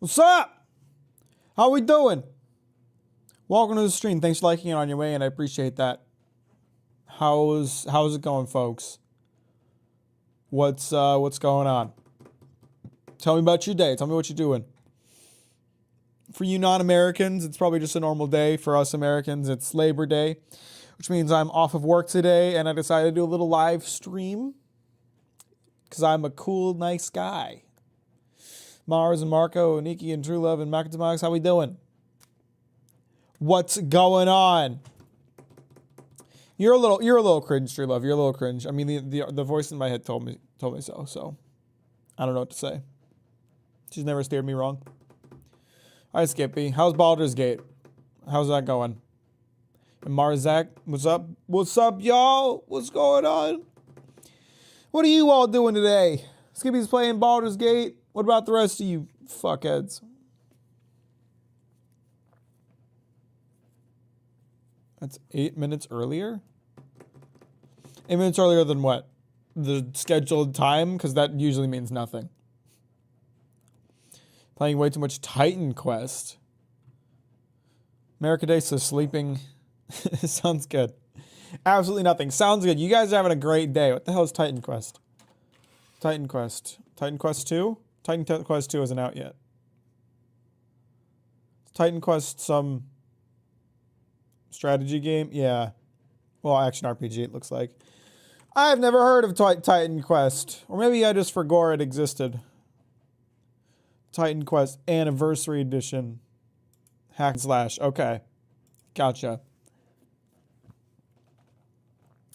What's up? How we doing? Welcome to the stream. Thanks for liking it on your way, and I appreciate that. How's it going, folks? What's going on? Tell me about your day. Tell me what you're doing. For you non-Americans, it's probably just a normal day. For us Americans, it's Labor Day, which means I'm off of work today, and I decided to do a little live stream because I'm a cool, nice guy. Mars and Marco, Nikki and True Love and Mack and Max, how we doing? What's going on? You're a little cringe, True Love. You're a little cringe. I mean, the voice in my head told me so. So I don't know what to say. She's never steered me wrong. All right, Skippy. How's Baldur's Gate? How's that going? And Marzak, what's up? What's up, y'all? What's going on? What are you all doing today? Skippy's playing Baldur's Gate. What about the rest of you fuckheads? That's 8 minutes earlier? 8 minutes earlier than what? The scheduled time? Because that usually means nothing. Playing way too much Titan Quest. America Day says sleeping. Sounds good. Absolutely nothing. Sounds good. You guys are having a great day. What the hell is Titan Quest? Titan Quest. Titan Quest 2? Titan Quest 2 isn't out yet. Titan Quest some strategy game? Yeah. Well, action RPG it looks like. I've never heard of Titan Quest. Or maybe I just forgot it existed. Titan Quest Anniversary Edition. Hack and slash. Okay. Gotcha.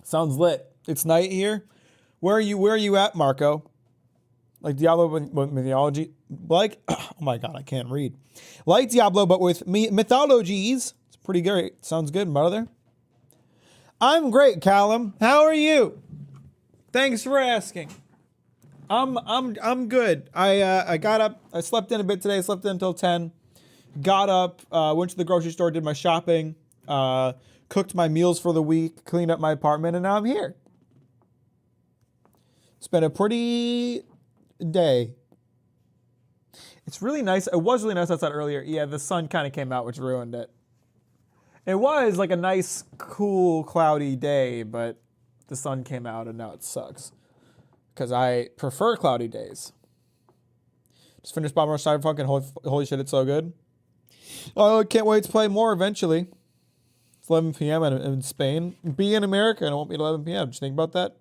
Sounds lit. It's night here. Where are you at, Marco? Like Diablo mythology, like, oh my god, I can't read. Like Diablo, but with mythologies. It's pretty great. Sounds good, brother. I'm great, Callum. How are you? Thanks for asking. I'm good. I got up. I slept in a bit today. I slept in until 10. Got up. Went to the grocery store. Did my shopping. Cooked my meals for the week. Cleaned up my apartment, and now I'm here. It's been a pretty day. It's really nice. It was really nice outside earlier. Yeah, the sun kind of came out, which ruined it. It was like a nice, cool, cloudy day, but the sun came out and now it sucks. Because I prefer cloudy days. Just finished Bomber Cyberpunk and holy shit, it's so good. Oh, I can't wait to play more eventually. It's 11 p.m. in Spain. Be in America and it won't be at 11 p.m. Did you think about that?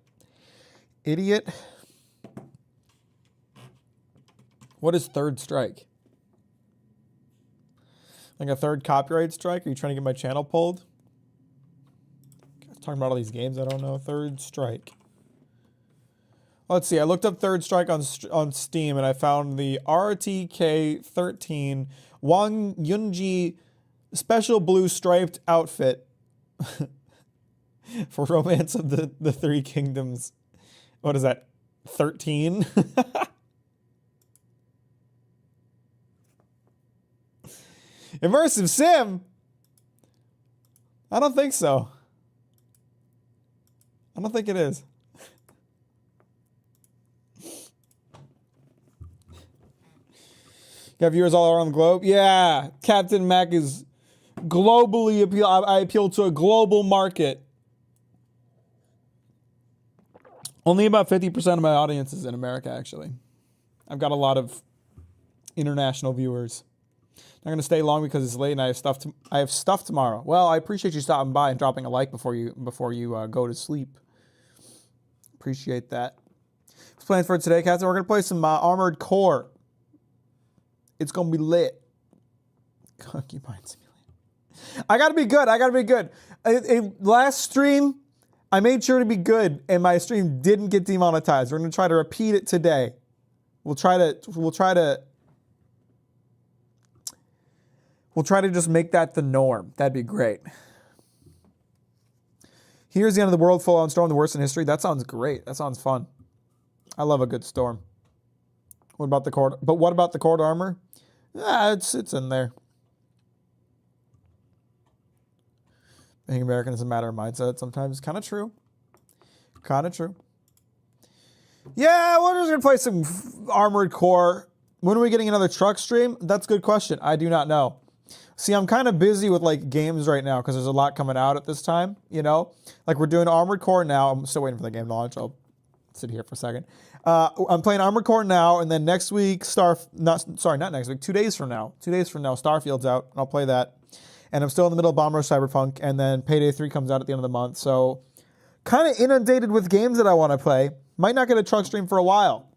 Idiot. What is third strike? Like a third copyright strike? Are you trying to get my channel pulled? Talking about all these games I don't know. Third strike. Let's see. I looked up third strike on Steam and I found the RTK 13 Wang Yunji special blue striped outfit for Romance of the Three Kingdoms. What is that? 13? Immersive sim? I don't think so. I don't think it is. Got viewers all around the globe? Yeah. Captain Mack is globally appeal. I appeal to a global market. Only about 50% of my audience is in America, actually. I've got a lot of international viewers. I'm going to stay long because it's late and I have stuff tomorrow. Well, I appreciate you stopping by and dropping a like before you go to sleep. Appreciate that. What's plans for today, cats? We're going to play some Armored Core. It's going to be lit. Concubine Simulator. I got to be good. Last stream, I made sure to be good and my stream didn't get demonetized. We're going to try to repeat it today. We'll try to just make that the norm. That'd be great. Here's the end of the world, full on storm, the worst in history. That sounds great. That sounds fun. I love a good storm. What about the cord armor? It's in there. Being American is a matter of mindset. Sometimes kind of true. Yeah, we're just gonna play some Armored Core. When are we getting another truck stream? That's a good question. I do not know. See, I'm kind of busy with like games right now because there's a lot coming out at this time, you know? Like we're doing Armored Core now. I'm still waiting for the game to launch. I'll sit here for a second. I'm playing Armored Core now, and then next week, not next week, 2 days from now, Starfield's out, and I'll play that. And I'm still in the middle of Bomber Cyberpunk, and then Payday 3 comes out at the end of the month. So kind of inundated with games that I want to play. Might not get a truck stream for a while.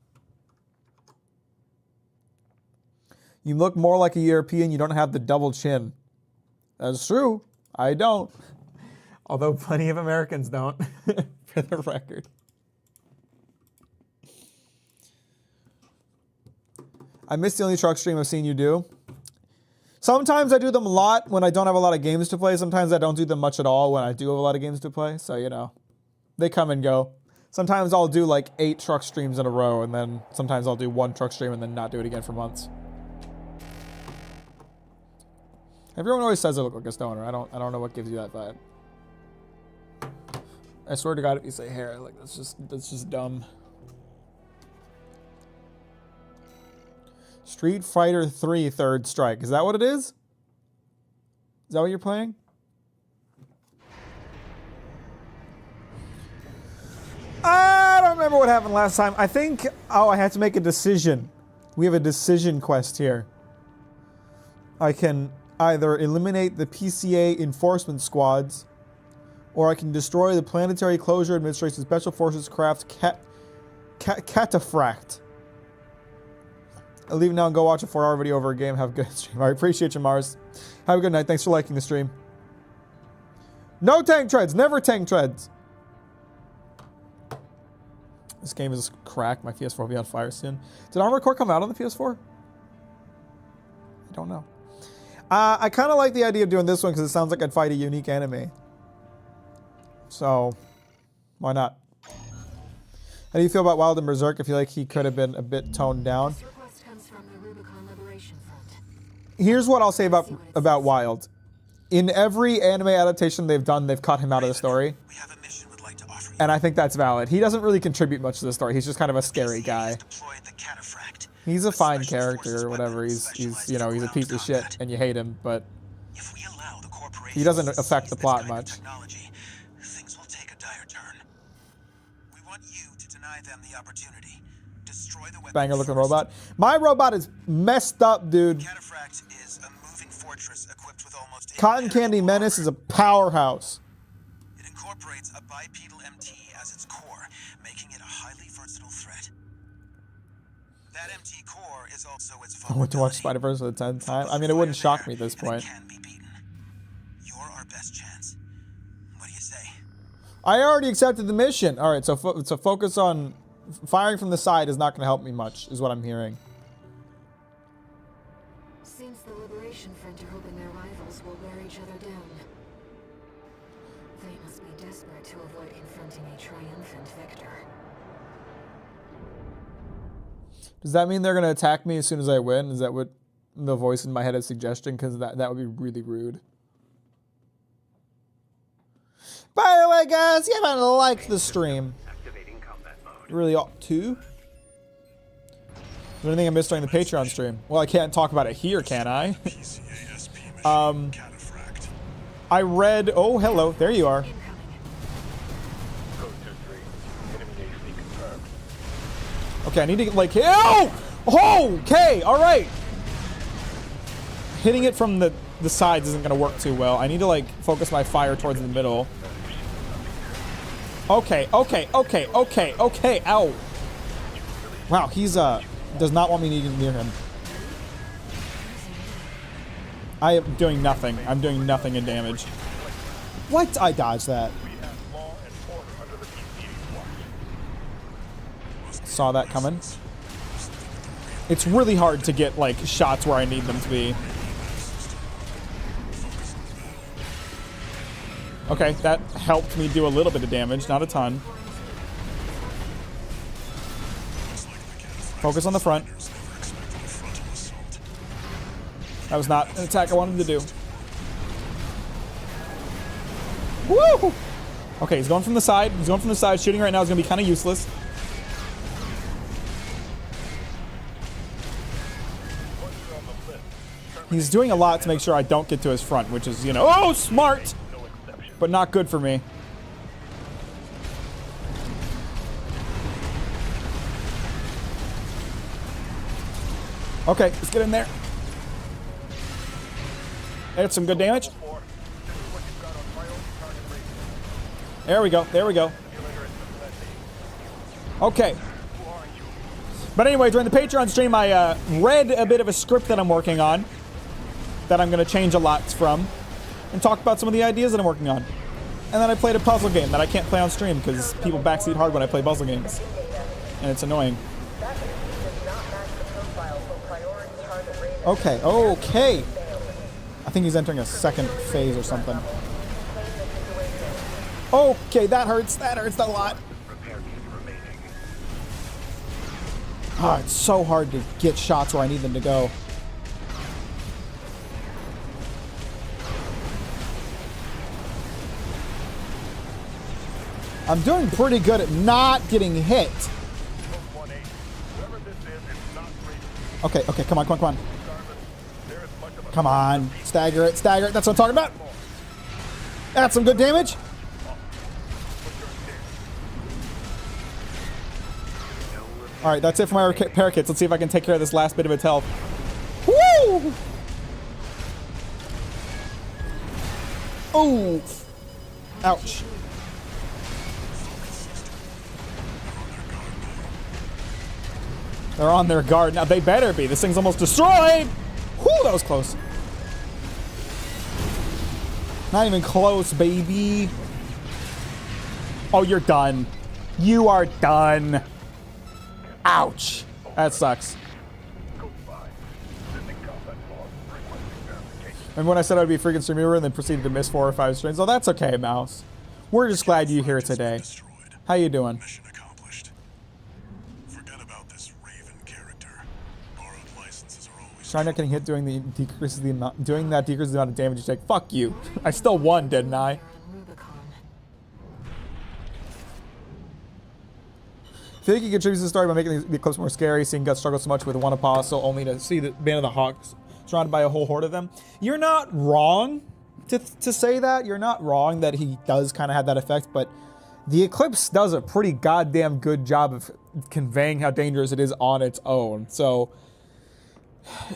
You look more like a European. You don't have the double chin. That's true. I don't. Although plenty of Americans don't, for the record. I miss the only truck stream I've seen you do. Sometimes I do them a lot when I don't have a lot of games to play. Sometimes I don't do them much at all when I do have a lot of games to play. So, you know, they come and go. Sometimes I'll do like 8 truck streams in a row, and then sometimes I'll do 1 truck stream and then not do it again for months. Everyone always says I look like a stoner. I don't know what gives you that vibe. I swear to God, if you say hair, like that's just dumb. Street Fighter 3 Third Strike. Is that what it is? Is that what you're playing? I don't remember what happened last time. I think, oh, I had to make a decision. We have a decision quest here. I can either eliminate the PCA enforcement squads, or I can destroy the Planetary Closure Administration Special Forces Craft Cataphract. I'll leave it now and go watch a 4-hour video over a game. Have a good stream. I appreciate you, Mars. Have a good night. Thanks for liking the stream. No tank treads. Never tank treads. This game is cracked. My PS4 will be on fire soon. Did Armored Core come out on the PS4? I don't know. I kind of like the idea of doing this one because it sounds like I'd fight a unique enemy. So, why not? How do you feel about Wild and Berserk? I feel like he could have been a bit toned down. Here's what I'll say about Wild. In every anime adaptation they've done, they've cut him out of the story. And I think that's valid. He doesn't really contribute much to the story. He's just kind of a scary guy. He's a fine character or whatever. He's you know, he's a piece of shit and you hate him, but he doesn't affect the plot much. Things will take a dire turn. We want you to deny them the opportunity. Destroy the banger looking robot. My robot is messed up, dude. Cataphract is a moving fortress equipped with almost Cotton Candy Menace is a powerhouse. It incorporates a bipedal MT as its core, making it a highly versatile threat. That MT core is also its I went to watch Spider-Verse for the 10th time. I mean, it wouldn't shock me at this point. You're our best chance. What do you say? I already accepted the mission. All right, so focus on firing from the side is not going to help me much, is what I'm hearing. Seems the Liberation Front are hoping their rivals will wear each other down. They must be desperate to avoid confronting a triumphant victor. Does that mean they're going to attack me as soon as I win? Is that what the voice in my head is suggesting? Because that would be really rude. By the way, guys, you haven't liked the stream. You really ought to. Is there anything I missed during the Patreon stream? Well, I can't talk about it here, can I? I read... Oh, hello. There you are. Okay, I need to, like... Oh! Okay, alright! Hitting it from the sides isn't going to work too well. I need to, like, focus my fire towards the middle. Okay. Ow. Wow, he's, does not want me near him. I am doing nothing. I'm doing nothing in damage. What? I dodged that. Saw that coming. It's really hard to get, like, shots where I need them to be. Okay, that helped me do a little bit of damage, not a ton. Focus on the front. That was not an attack I wanted to do. Woo! Okay, he's going from the side. He's going from the side. Shooting right now is going to be kind of useless. He's doing a lot to make sure I don't get to his front, which is, you know, oh, smart, but not good for me. Okay, let's get in there. That's some good damage. There we go. There we go. Okay. But anyway, during the Patreon stream, I read a bit of a script that I'm working on that I'm going to change a lot from and talk about some of the ideas that I'm working on. And then I played a puzzle game that I can't play on stream because people backseat hard when I play puzzle games. And it's annoying. Okay, okay. I think he's entering a second phase or something. Okay, that hurts. That hurts a lot. Oh, it's so hard to get shots where I need them to go. I'm doing pretty good at not getting hit. Okay, okay, come on, come on, come on. Come on, stagger it, stagger it. That's what I'm talking about. That's some good damage. All right, that's it for my parakeets. Let's see if I can take care of this last bit of its health. Woo! Oh! Ouch. They're on their guard. Now, they better be. This thing's almost destroyed! Whew, that was close. Not even close, baby. Oh, you're done. You are done. Ouch. That sucks. Remember when I said I'd be a freaking streamer and then proceeded to miss 4 or 5 streams? Oh, that's okay, Mouse. We're just glad you're here today. How you doing? Mission accomplished. Forget about this Raven character. Borrowed licenses are always Try not getting hit doing that decreases the amount of damage you take. Fuck you. I still won, didn't I? I think he contributes to the story by making the eclipse more scary, seeing Guts struggle so much with one apostle, only to see the Band of the Hawks surrounded by a whole horde of them. You're not wrong to say that. You're not wrong that he does kind of have that effect, but the eclipse does a pretty goddamn good job of conveying how dangerous it is on its own. So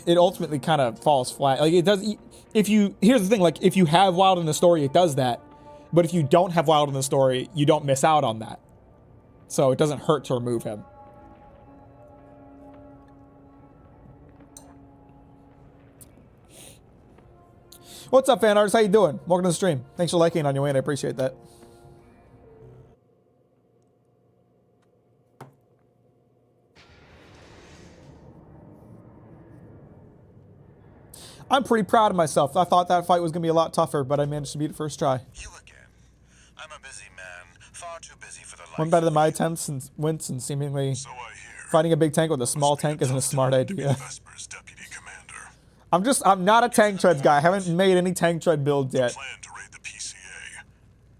it ultimately kind of falls flat. Like, it does. Here's the thing, like, if you have Wild in the story, it does that. But if you don't have Wild in the story, you don't miss out on that. So it doesn't hurt to remove him. What's up, fan artists? How you doing? Welcome to the stream. Thanks for liking on your way, and I appreciate that. I'm pretty proud of myself. I thought that fight was going to be a lot tougher, but I managed to beat it first try. You again. I'm a busy man, far too busy for the life. One better than my attempts and wins, and seemingly So I hear. fighting a big tank with a small tank isn't a smart idea. Vesper's deputy commander. I'm not a tank treads guy. I haven't made any tank tread builds yet. Plan to raid the PCA.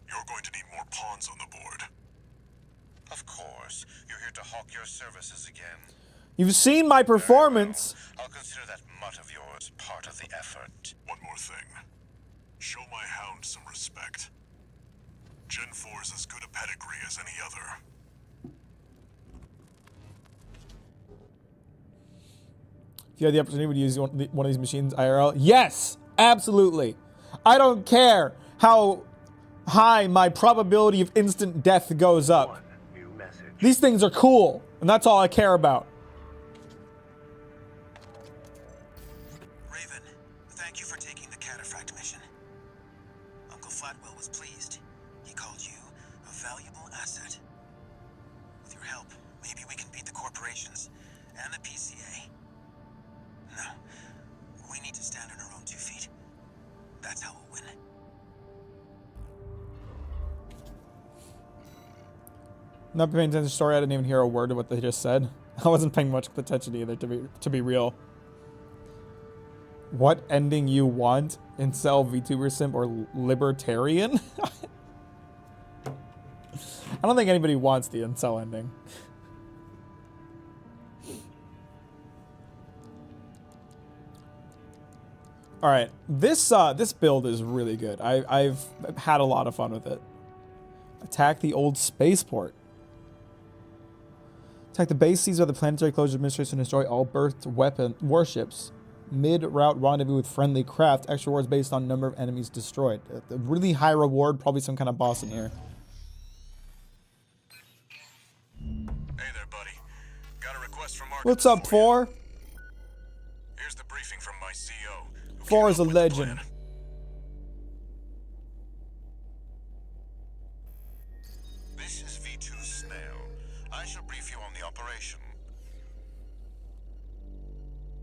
You're going to need more pawns on the board. Of course, you're here to hawk your services again. You've seen my performance. I'll consider that mutt of yours part of the effort. One more thing. Show my hound some respect. Gen 4 is as good a pedigree as any other. If you had the opportunity, would you use one of these machines IRL? Yes, absolutely. I don't care how high my probability of instant death goes up. These things are cool, and that's all I care about. Raven, thank you for taking the cataphract mission. Uncle Flatwell was pleased. He called you a valuable asset. With your help, maybe we can beat the corporations and the PCA. No, we need to stand on our own 2 feet. That's how we'll win. Not paying attention to the story. I didn't even hear a word of what they just said. I wasn't paying much attention either, to be real. What ending you want? Incel, VTuber simp, or libertarian? I don't think anybody wants the incel ending. All right, this build is really good. I've had a lot of fun with it. Attack the old spaceport. Attack the base seized by the Planetary Closure Administration and destroy all berthed warships. Mid-route rendezvous with friendly craft. Extra rewards based on number of enemies destroyed. A really high reward, probably some kind of boss in here. Hey there, buddy. Got a request from Mark. What's up, 4? Here's the briefing from my CO. who 4 came is a up with the legend. plan. This is V2 Snail. I shall brief you on the operation.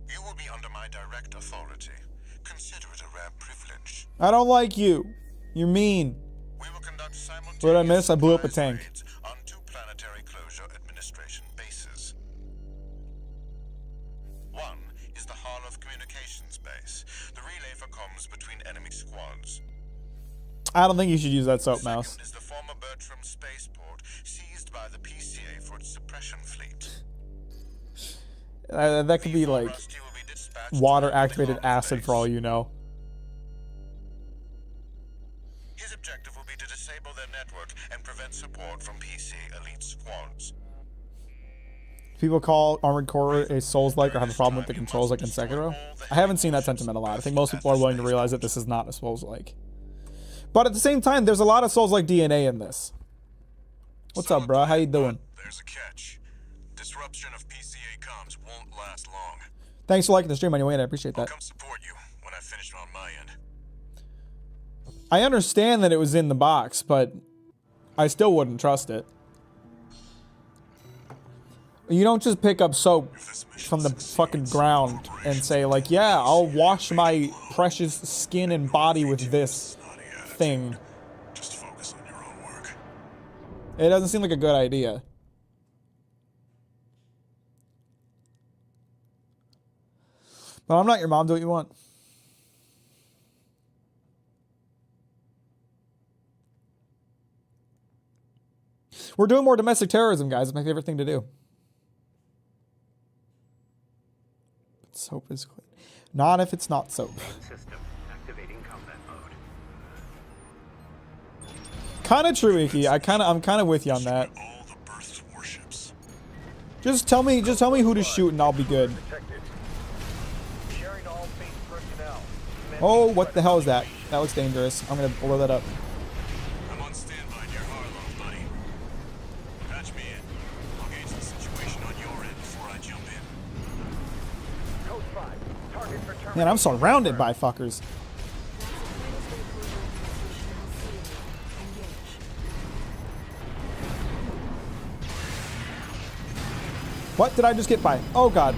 You will be under my direct authority. Consider it a rare privilege. I don't like you. You're mean. We will conduct simultaneous What did I miss? I blew up a surprise tank. raids on 2 Planetary Closure Administration bases. One is the Hall of Communications base, the relay for comms between enemy squads. I don't think you should use that soap mouse. Second is the former Bertram spaceport, seized by the PCA for its suppression fleet. That could be like Rusty will be dispatched to water-activated the acid for all base. you know. His objective will be to disable their network and prevent support from PC elite squads. People call Armored Core a Souls-like or have a problem with the controls like in Sekiro. I haven't seen that sentiment a lot. I think most people are willing to realize that this is not a Souls-like. But at the same time, there's a lot of Souls-like DNA in this. What's up, bro? How you doing? There's a catch. Disruption of PCA comms won't last long. Thanks for liking the stream on your way, and I appreciate I'll that. come support you when I finish on my end. I understand that it was in the box, but I still wouldn't trust it. You don't just pick up soap from the fucking ground and say, like, yeah, I'll wash my precious skin and body with this thing. Just focus on your own work. It doesn't seem like a good idea. But I'm not your mom. Do what you want. We're doing more domestic terrorism, guys. It's my favorite thing to do. Soap is clean. Not if it's not soap. System activating combat mode. Kind of true, Iki. I'm kind of with you on that. All the berthed warships. Just tell me who to shoot and I'll be good. Detected. Sharing all base personnel. Oh, what the hell is that? That looks dangerous. I'm gonna blow that up. I'm on standby near Harlow, buddy. Patch me in. I'll gauge the situation on your end before I jump in. Code 5. Target for termination. Man, I'm surrounded by fuckers. What did I just get by? Oh god.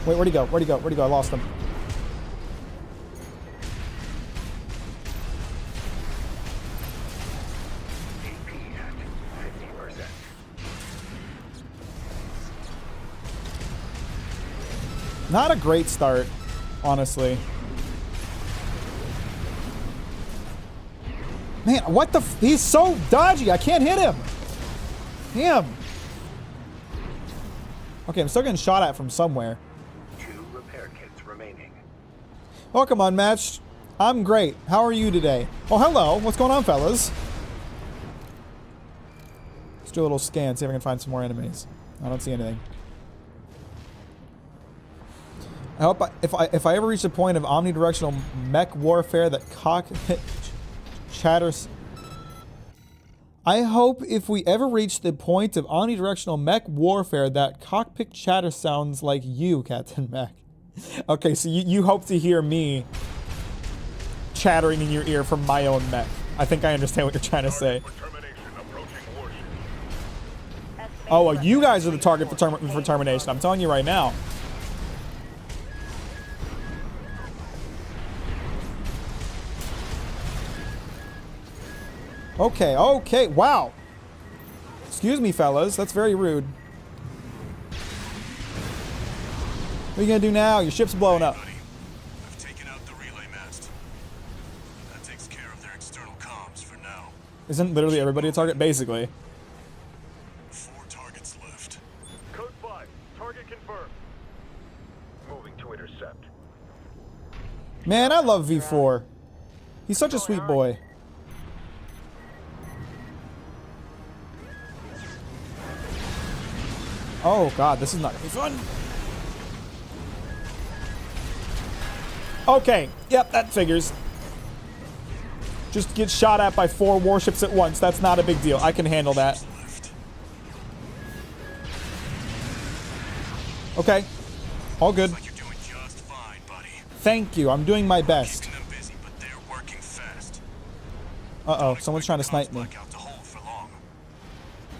Wait, where'd he go? Where'd he go? Where'd he go? I lost him. AP at 50%. Not a great start, honestly. Man, what the he's so dodgy. I can't hit him. Damn. Okay, I'm still getting shot at from somewhere. 2 repair kits remaining. Welcome, Unmatched. I'm great. How are you today? Oh, hello. What's going on, fellas? Let's do a little scan, see if I can find some more enemies. I don't see anything. I hope if I ever reach the point of omnidirectional mech warfare that cockpit chatters. I hope if we ever reach the point of omnidirectional mech warfare that cockpit chatter sounds like you, Captain Mack. Okay, so you hope to hear me chattering in your ear from my own mech. I think I understand what you're trying to say. Oh, well, you guys are the target for termination. I'm telling you right now. Okay, okay, wow. Excuse me, fellas. That's very rude. What are you gonna do now? Your ship's blowing up. Buddy, I've taken out the relay mast. That takes care of their external comms for now. Isn't literally everybody a target? Basically. 4 intercept. Man, I love V4. He's such a sweet boy. Oh god, this is not gonna be fun. Okay, yep, that figures. Just get shot at by 4 warships at once. That's not a big deal. I can handle that. Okay. All good. Like you're doing just fine, buddy. Thank you. I'm doing my best. Keeping them busy, but they're working fast. Uh-oh, someone's trying to snipe me. Blackout to hold for long.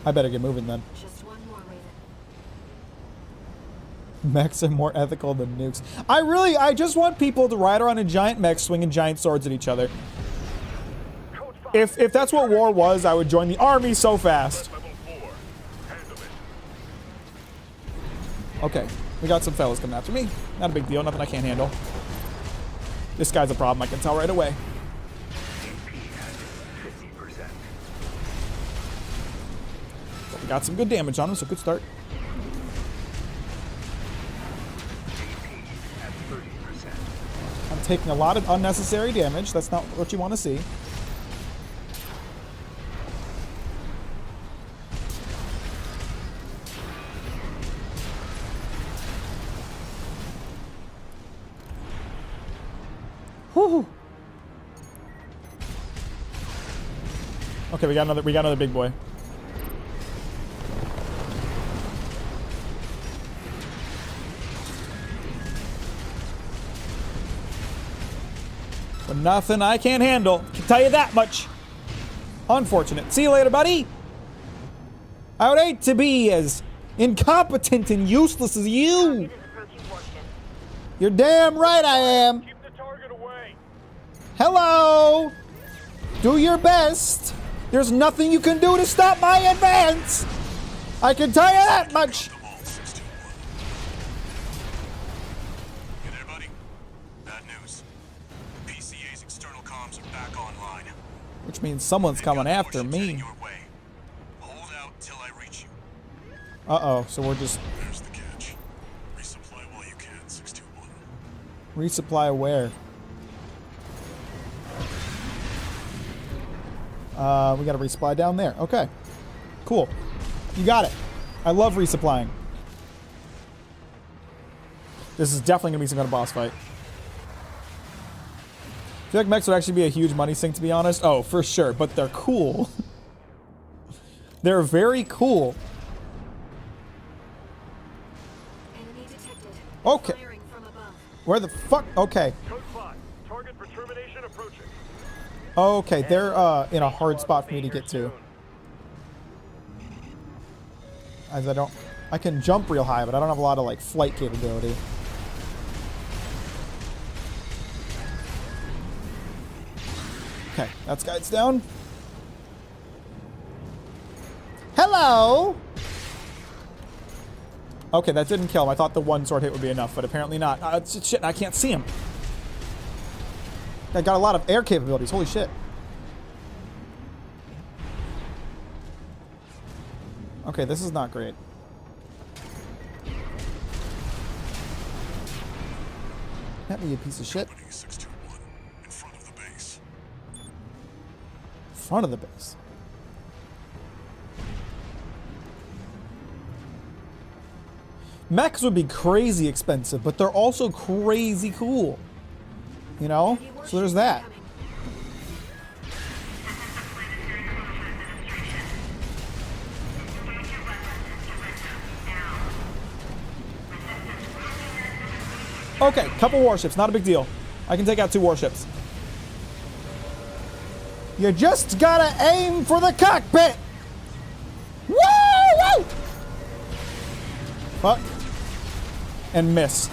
I better get moving then. Just one more, Raven. Mechs are more ethical than nukes. I just want people to ride around in giant mechs swinging giant swords at each other. If that's what war was, I would join the army so fast. Level 4. Handle it. Okay, we got some fellas coming after me. Not a big deal, nothing I can't handle. This guy's a problem, I can tell right away. But we got some good damage on him, so good start. I'm taking a lot of unnecessary damage. That's not what you want to see. Whew. Okay, we got another big boy. But nothing I can't handle. Can tell you that much. Unfortunate. See you later, buddy. I would hate to be as incompetent and useless as you. You're damn right I am. Keep the target away. Hello. Do your best. There's nothing you can do to stop my advance. I can tell you that much. You there, buddy? Bad news. PCA's external comms are back online. Which means someone's coming after me. Your way. Hold out till I reach you. Uh-oh, so we're just... There's the catch. Resupply while you can, 621. Resupply where? We gotta resupply down there. Okay. Cool. You got it. I love resupplying. This is definitely gonna be some kind of boss fight. I feel like mechs would actually be a huge money sink, to be honest. Oh, for sure. But they're cool. They're very cool. Enemy detected. Okay. Firing from above. Where the fuck? Okay. Code 5. Target for termination approaching. Okay, they're in a hard spot for me to get to. As I can jump real high, but I don't have a lot of like flight capability. Okay, that's guys down. Hello. Okay, that didn't kill him. I thought the one sword hit would be enough, but apparently not. Shit, I can't see him. I got a lot of air capabilities. Holy shit. Okay, this is not great. That be a piece of shit. Opening 621 in front of the base. Front of the base. Mechs would be crazy expensive, but they're also crazy cool. You know? So there's that. Okay, couple warships, not a big deal. I can take out 2 warships. You just gotta aim for the cockpit! Woo! Woo! Fuck. And miss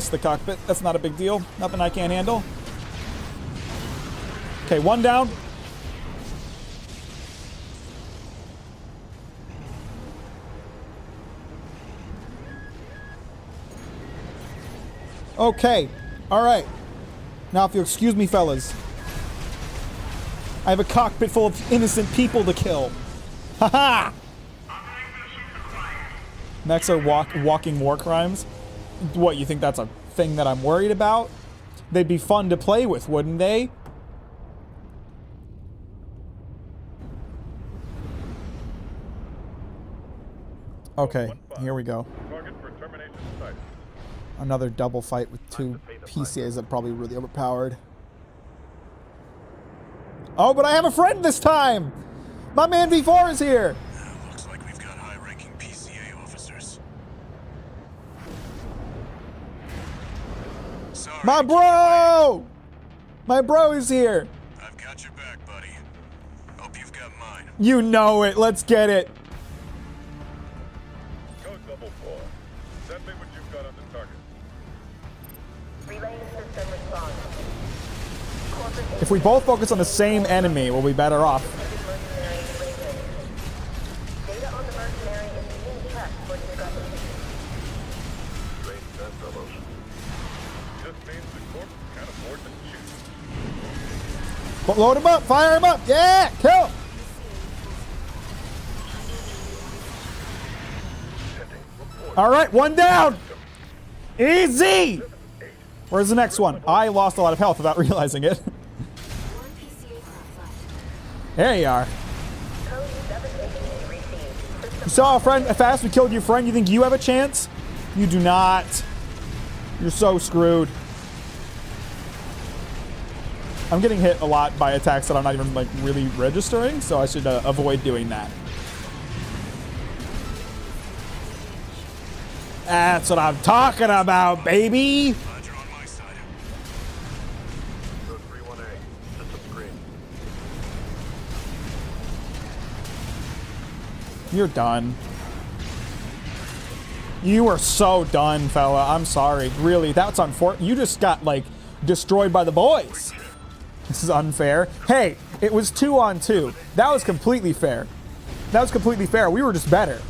the cockpit. That's not a big deal. Nothing I can't handle. Okay, 1 down. Okay. All right. Now, if you'll excuse me, fellas. I have a cockpit full of innocent people to kill. Haha! Mechs are walking war crimes. What, you think that's a thing that I'm worried about? They'd be fun to play with, wouldn't they? Okay, here we go. Target for termination site. Another double fight with two PCAs that are probably really overpowered. Oh, but I have a friend this time! My man V4 is here! Looks like we've got high-ranking PCA officers. Sorry, My bro! My bro is here! I've got your back, buddy. Hope you've got mine. You know it, let's get it! Code double 4. Send me what you've got on the target. Relay system response. If we both focus on the same enemy, we'll be better off. Mercenary rated. Data on the mercenary is being checked for discrepancy. Strange bedfellows. Just means the corp can't afford to shoot. Load him up, fire him up, yeah, kill him! All right, one down. Easy. Where's the next one? I lost a lot of health without realizing it. One PCA craft left. There you are. Code 788 received. System You saw a friend fast. We killed your friend. You think you have a chance? You do not. You're so screwed. I'm getting hit a lot by attacks that I'm not even like really registering, so I should avoid doing that. That's what I'm talking about, baby. Glad you're on my side. Code 31A. System screen. You're done. You were so done, fella. I'm sorry. Really, that's unfortunate. You just got, like, destroyed by the boys. This is unfair. Hey, it was 2-on-2. That was completely fair. That was completely fair. We were just better.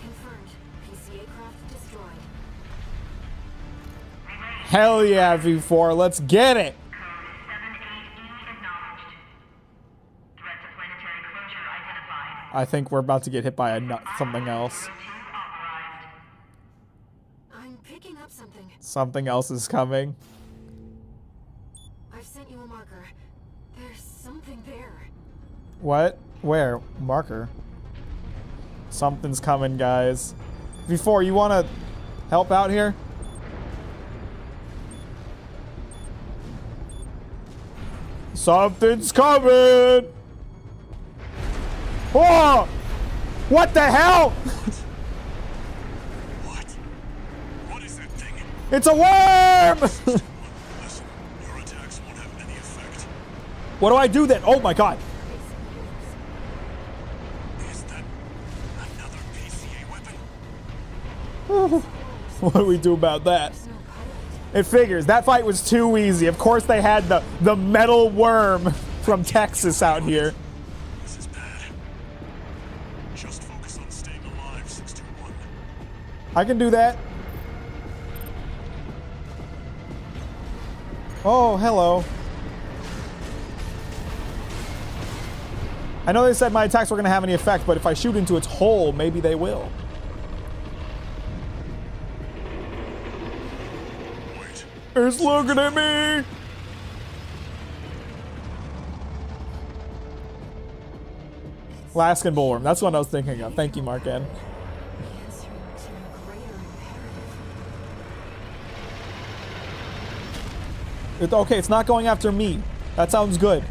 Confirmed. PCA craft destroyed. Hell yeah, V4. Let's get it. Code 78E acknowledged. Threat to planetary closure identified. I think we're about to get hit by something else. Authorized. I'm picking up something. Something else is coming. I've sent you a marker. There's something there. What? Where? Marker. Something's coming, guys. V4, you want to help out here? Something's coming! Oh! What the hell? What? What is that thing? It's a worm! Listen, your attacks won't have any effect. What do I do then? Oh my god. Is that another PCA weapon? What do we do about that? There's no pilot. It figures. That fight was too easy. Of course they had the metal worm from Texas out here. This is bad. Just focus on staying alive, 621. I can do that. Oh, hello. I know they said my attacks weren't going to have any effect, but if I shoot into its hole, maybe they will. Wait. It's looking at me! Alaskan bullworm. That's what I was thinking of. Thank you, Mark N. Answering to a greater imperative. Okay, it's not going after me. That sounds good.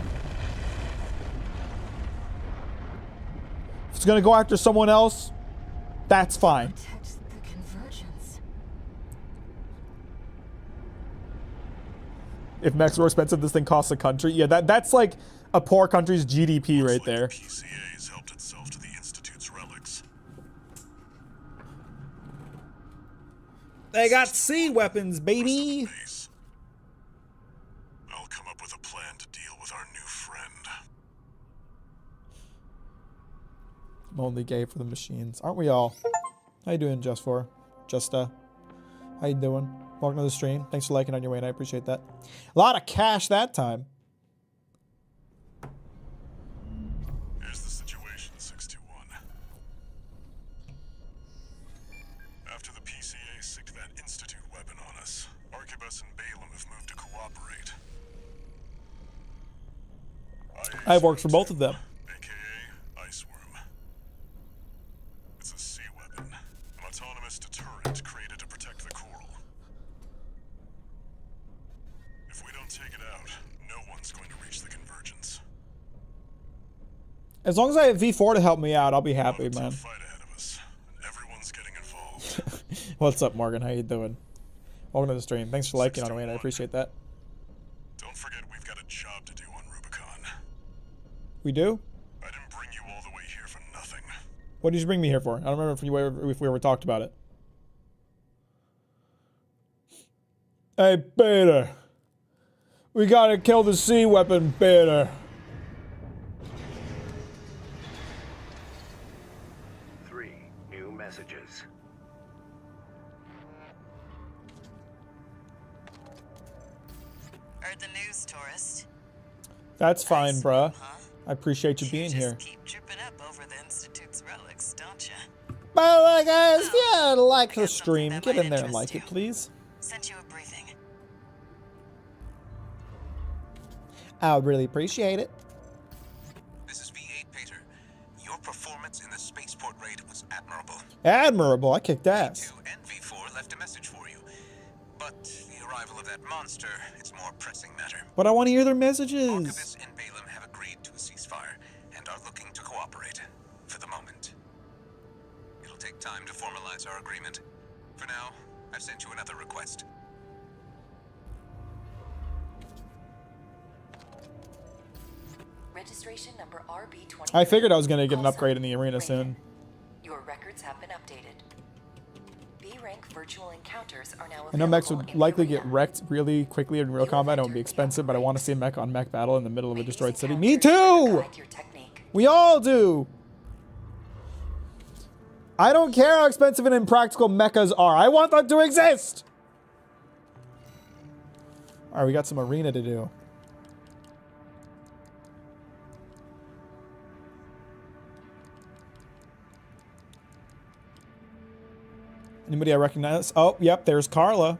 If it's going to go after someone else, that's fine. Protect the convergence. If mechs were expensive, this thing costs a country. Yeah, that's like a poor country's GDP right Looks like there. The PCA's helped itself to the Institute's relics. They got sea weapons, baby. Base. I'll come up with a plan to deal with our new friend. I'm only gay for the machines. Aren't we all? How you doing, How you doing? Welcome to the stream. Thanks for liking on your way, and I appreciate that. A lot of cash that time. Here's the situation, 621. After the PCA sicked that Institute I've worked for both of them. AKA Iceworm. It's a sea weapon, an autonomous deterrent created to protect the coral. If we don't take it out, no one's going to reach the convergence. As long as I have V4 to help me out, I'll be happy, It's a man. fight ahead of us, and everyone's getting involved. What's up, Morgan? How you doing? Welcome to the stream. Thanks for liking on the way, and I appreciate that. Don't forget we've got a job to do on Rubicon. We do? I didn't bring you all the way here for nothing. What did you bring me here for? I don't remember if we ever talked about it. Hey, Peter. We gotta kill the sea weapon, Peter. 3 new messages. Heard the news, tourist. That's fine, bruh. Huh? I appreciate you being just here. keep tripping up over the Institute's relics, don't you? Well, guys, yeah, like I the got something stream. that Get might in there and interest like it, you. please. Sent you a briefing. I would really appreciate it. This is V8 Peter. Your performance in the spaceport raid was admirable. Admirable. I kicked ass. V2 and V4 left a message for you. But the arrival of that monster is more pressing matter. But I want to hear their messages. Archivist and Balaam have agreed to a ceasefire and are looking to cooperate for the moment. It'll take time to formalize our agreement. For now, I've sent you another request. Registration number RB20. I figured I was going to get an upgrade in the arena soon. Your records have been updated. B-rank virtual encounters are now available. I know mechs in would the likely get arena. wrecked really quickly in real You combat. It have would be entered the expensive, but I want to see a mech on mech battle in the middle of a May these destroyed city. Me encounters too! guide your technique. We all do! I don't care how expensive and impractical mechas are. I want them to exist! Alright, we got some arena to do. Anybody I recognize? Oh, yep, there's Carla.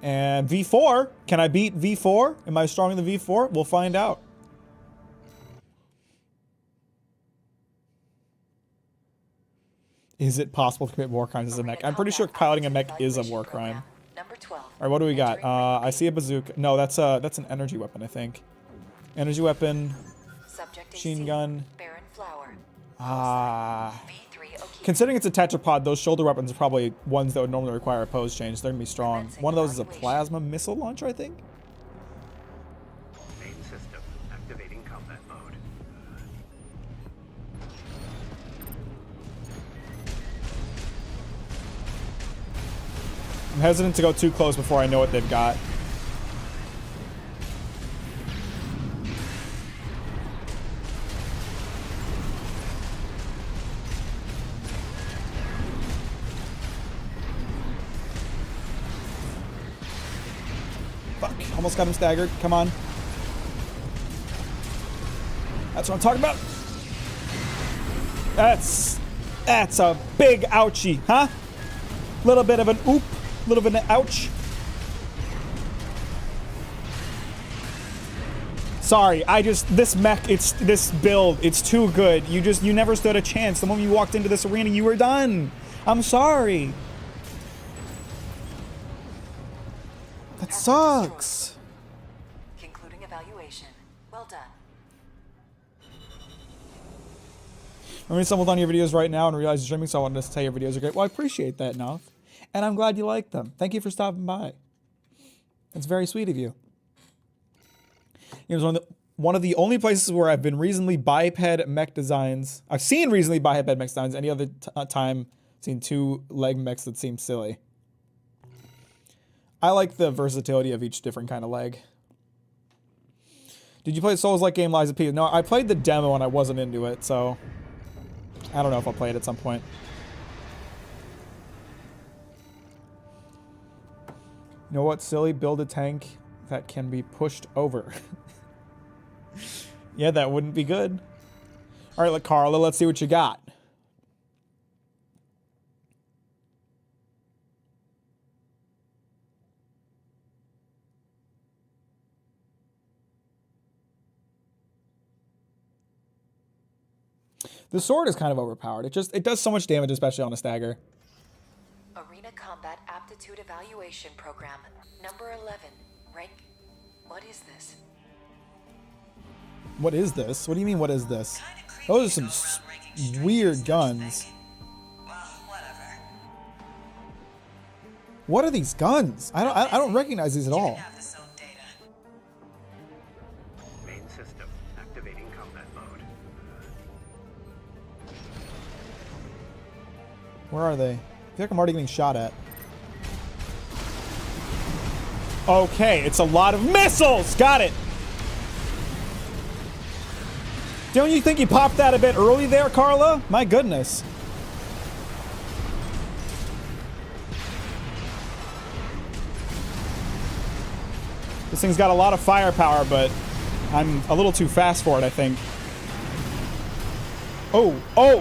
And V4. Can I beat V4? Am I strong in the V4? We'll find out. Is it possible to commit war crimes as a mech? I'm pretty sure piloting a mech is a war crime. Number 12. All right, what do we got? Entering rank I B. see a bazooka. No, that's an energy weapon, I think. Energy weapon. Subject Machine AC, gun. Baron Flower. Ah. V3 O'Keefe. Considering it's a tetrapod, those shoulder weapons are probably ones that would normally require a pose change. They're gonna be strong. One of those is a plasma missile launcher, I think. Main system activating combat mode. I'm hesitant to go too close before I know what they've got. Fuck, almost got him staggered. Come on. That's what I'm talking about. That's a big ouchie, huh? Little bit of an oop, little bit of an ouch. Sorry, this mech, this build, it's too good. You never stood a chance. The moment you walked into this arena, you were done. I'm sorry. That sucks. Concluding evaluation. Well done. I mean, stumbled on your videos right now and realized you're streaming, so I wanted to say your videos are great. Well, I appreciate that, Nov. And I'm glad you like them. Thank you for stopping by. It's very sweet of you. It was one of the only places where I've been reasonably biped mech designs. I've seen reasonably biped mech designs. Any other time, I've seen two leg mechs that seem silly. I like the versatility of each different kind of leg. Did you play Souls-like game Lies of P? No, I played the demo and I wasn't into it, so I don't know if I'll play it at some point. You know what, silly? Build a tank that can be pushed over. Yeah, that wouldn't be good. All right, Carla, let's see what you got. The sword is kind of overpowered. It does so much damage, especially on a stagger. Arena Combat Aptitude Evaluation Program, number 11. Rank. What is this? What is this? What do you mean, what is this? Kinda creepy Those are to some go around ranking strangers, weird don't you guns. think? Well, whatever. What are these guns? I don't recognize these at You all. can have this own data. Main system activating combat mode. Where are they? I feel like I'm already getting shot at. Okay, it's a lot of missiles! Got it! Don't you think you popped that a bit early there, Carla? My goodness. This thing's got a lot of firepower, but I'm a little too fast for it, I think. Oh,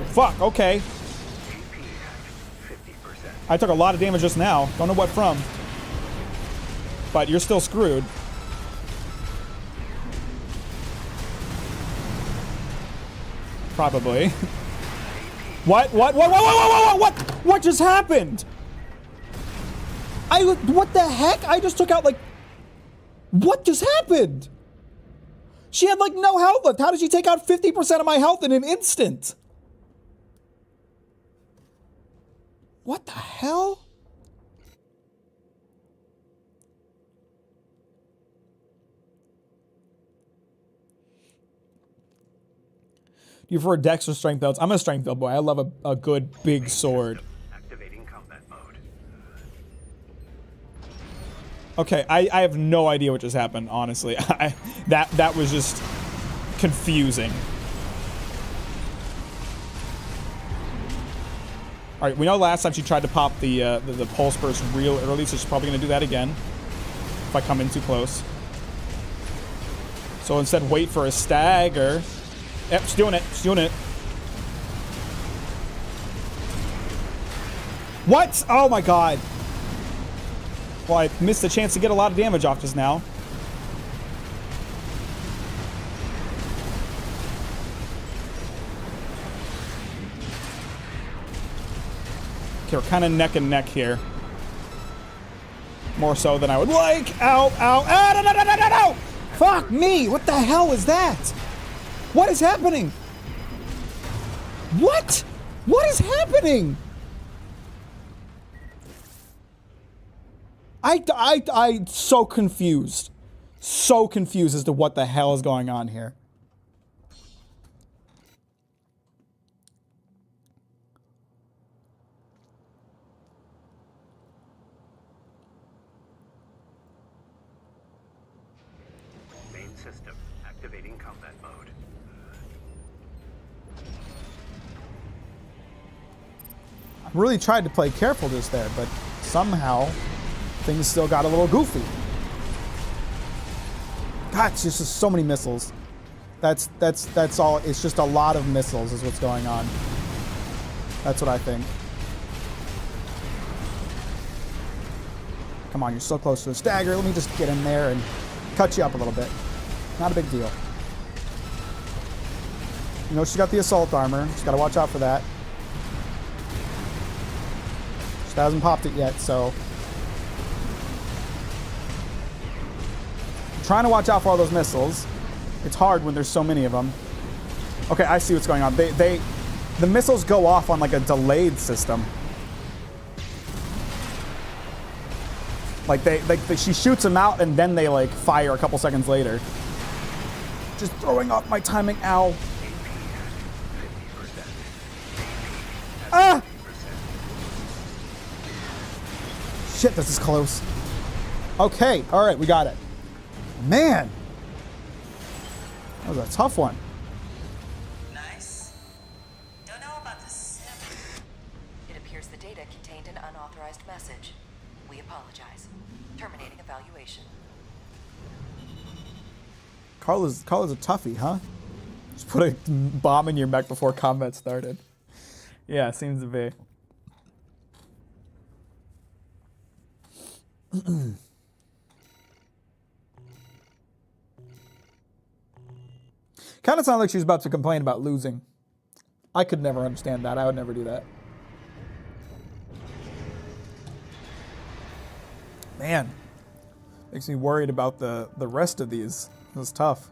fuck, okay. AP at 50%. I took a lot of damage just now. Don't know what from. But you're still screwed. Probably. What just happened? What the heck? I just took out like... What just happened? She had like no health left. How did she take out 50% of my health in an instant? What the hell? You prefer dex or strength builds? I'm a strength build boy. I love a good big sword. Activating combat mode. Okay, I have no idea what just happened, honestly. That was just confusing. All right, we know last time she tried to pop the pulse burst real early, so she's probably gonna do that again if I come in too close. So instead, wait for a stagger. Yep, she's doing it. She's doing it. What? Oh my god. Well, I missed the chance to get a lot of damage off just now. Okay, we're kind of neck and neck here. More so than I would like. Ow, ow, ow, no, no, no, no, no, no! Fuck me! What the hell is that? What is happening? What? What is happening? I'm so confused. So confused as to what the hell is going on here. Main system activating combat mode. I really tried to play careful just there, but somehow things still got a little goofy. God, it's just so many missiles. That's all. It's just a lot of missiles is what's going on. That's what I think. Come on, you're so close to the stagger. Let me just get in there and cut you up a little bit. Not a big deal. You know, she's got the assault armor. She's got to watch out for that. She hasn't popped it yet, so... I'm trying to watch out for all those missiles. It's hard when there's so many of them. Okay, I see what's going on. The missiles go off on like a delayed system. Like she shoots them out and then they like fire a couple seconds later. Just throwing off my timing. Ow. Ah! Shit, this is close. Okay, all right, we got it. Man, that was a tough one. Nice. Don't know about the sim. It appears the data contained an unauthorized message. We apologize. Terminating evaluation. Carla's a toughie, huh? Just put a bomb in your mech before combat started. Yeah, seems to be. Kind of sounded like she was about to complain about losing. I could never understand that. I would never do that. Man, makes me worried about the rest of these. It was tough.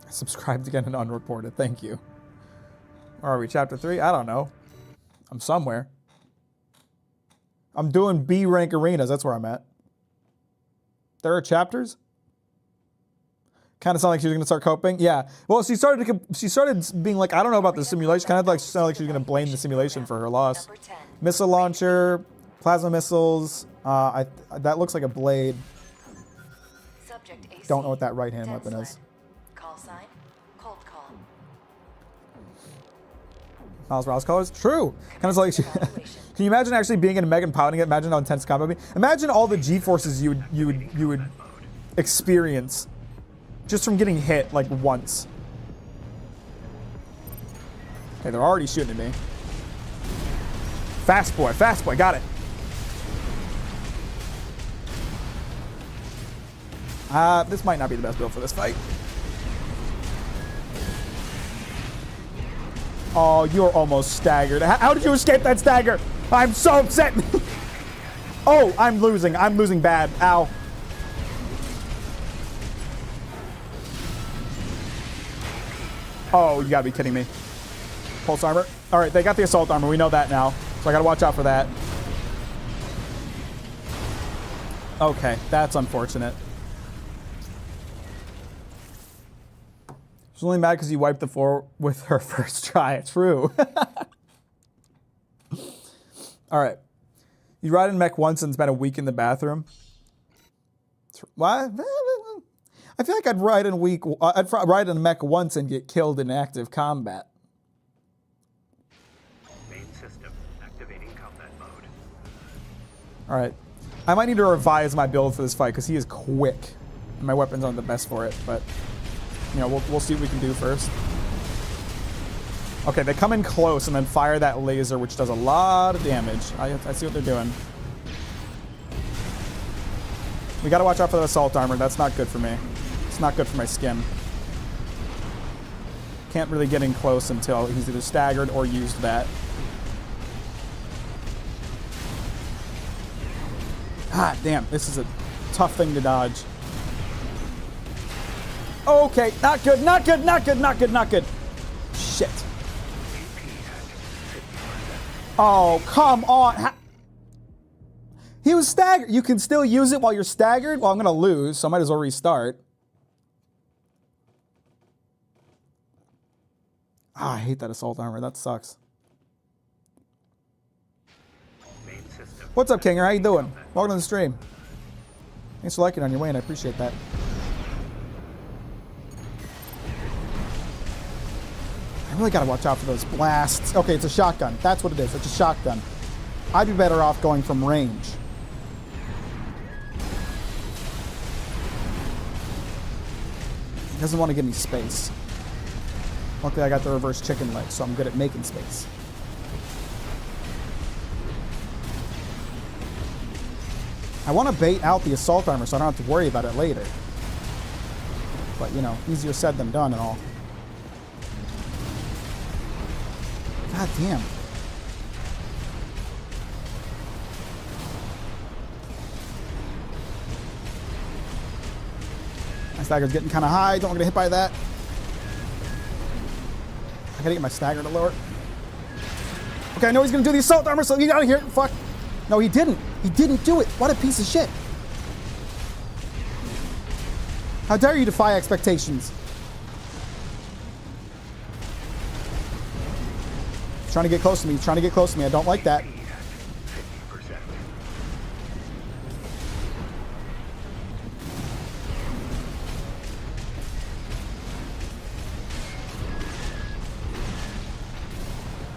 Subscribed again and unreported. Thank you. Where are we? Chapter 3? I don't know. I'm somewhere. I'm doing B rank arenas. That's where I'm at. There are chapters? Kind of sound like she was gonna start coping. Yeah. Well, she started being like, I don't know about the simulation. Kind of like sounded like she was gonna blame the simulation for her loss. Missile launcher, plasma missiles. That looks like a blade. Subject AC. Don't know what that right hand weapon Sled. is. Call sign, cold call. Miles Morales colors? True. Kind of like she, can you imagine actually being in a mech and pounding it? Imagine how intense combat would be. Imagine all the G-forces you would experience just from getting hit like once. Okay, they're already shooting at me. Fast boy, got it. This might not be the best build for this fight. Oh, you're almost staggered. How did you escape that stagger? I'm so upset. Oh, I'm losing. I'm losing bad. Ow. Oh, you gotta be kidding me. Pulse armor. All right, they got the assault armor. We know that now. So I gotta watch out for that. Okay, that's unfortunate. She's only mad because you wiped the floor with her first try. True. All right. You ride in mech once and spent a week in the bathroom. What? I feel like I'd ride in a mech once and get killed in active combat. Main system activating combat mode. All right. I might need to revise my build for this fight because he is quick. And my weapons aren't the best for it, but you know, we'll see what we can do first. Okay, they come in close and then fire that laser, which does a lot of damage. I see what they're doing. We gotta watch out for the assault armor. That's not good for me. It's not good for my skin. Can't really get in close until he's either staggered or used that. Ah, damn, this is a tough thing to dodge. Okay, not good, not good, not good, not good, not good. Shit. Oh, come on. He was staggered. You can still use it while you're staggered? Well, I'm going to lose, so I might as well restart. Ah, I hate that assault armor. That sucks. What's up, Kinger? How you doing? Welcome to the stream. Thanks for liking on your way, and I appreciate that. I really gotta watch out for those blasts. Okay, it's a shotgun. That's what it is. It's a shotgun. I'd be better off going from range. He doesn't want to give me space. Luckily, I got the reverse chicken leg, so I'm good at making space. I want to bait out the assault armor so I don't have to worry about it later. But, you know, easier said than done and all. God damn. My stagger's getting kind of high. Don't want to get hit by that. I gotta get my stagger to lower. Okay, I know he's gonna do the assault armor, so get out of here. Fuck. No, he didn't. He didn't do it. What a piece of shit. How dare you defy expectations? He's trying to get close to me. He's trying to get close to me. I don't like that.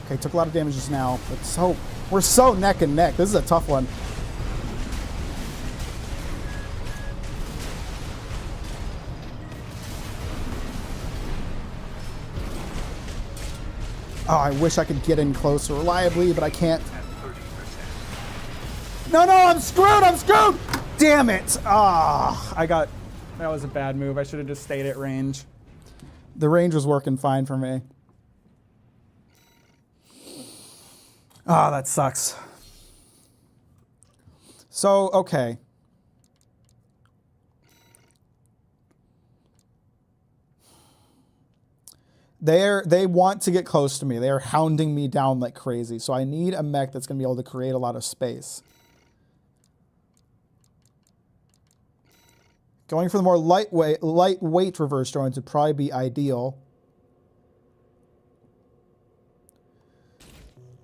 Okay, took a lot of damage just now, but we're so neck and neck. This is a tough one. Oh, I wish I could get in closer reliably, but I can't. No, I'm screwed! I'm screwed! Damn it! That was a bad move. I should have just stayed at range. The range was working fine for me. Ah, that sucks. So, okay. They want to get close to me. They are hounding me down like crazy. So I need a mech that's going to be able to create a lot of space. Going for the more lightweight reverse drones would probably be ideal.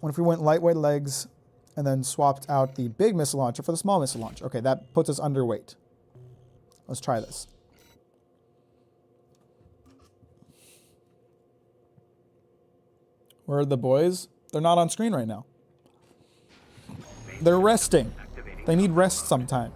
What if we went lightweight legs and then swapped out the big missile launcher for the small missile launcher? Okay, that puts us underweight. Let's try this. Where are the boys? They're not on screen right now. They're resting. They need rest sometimes.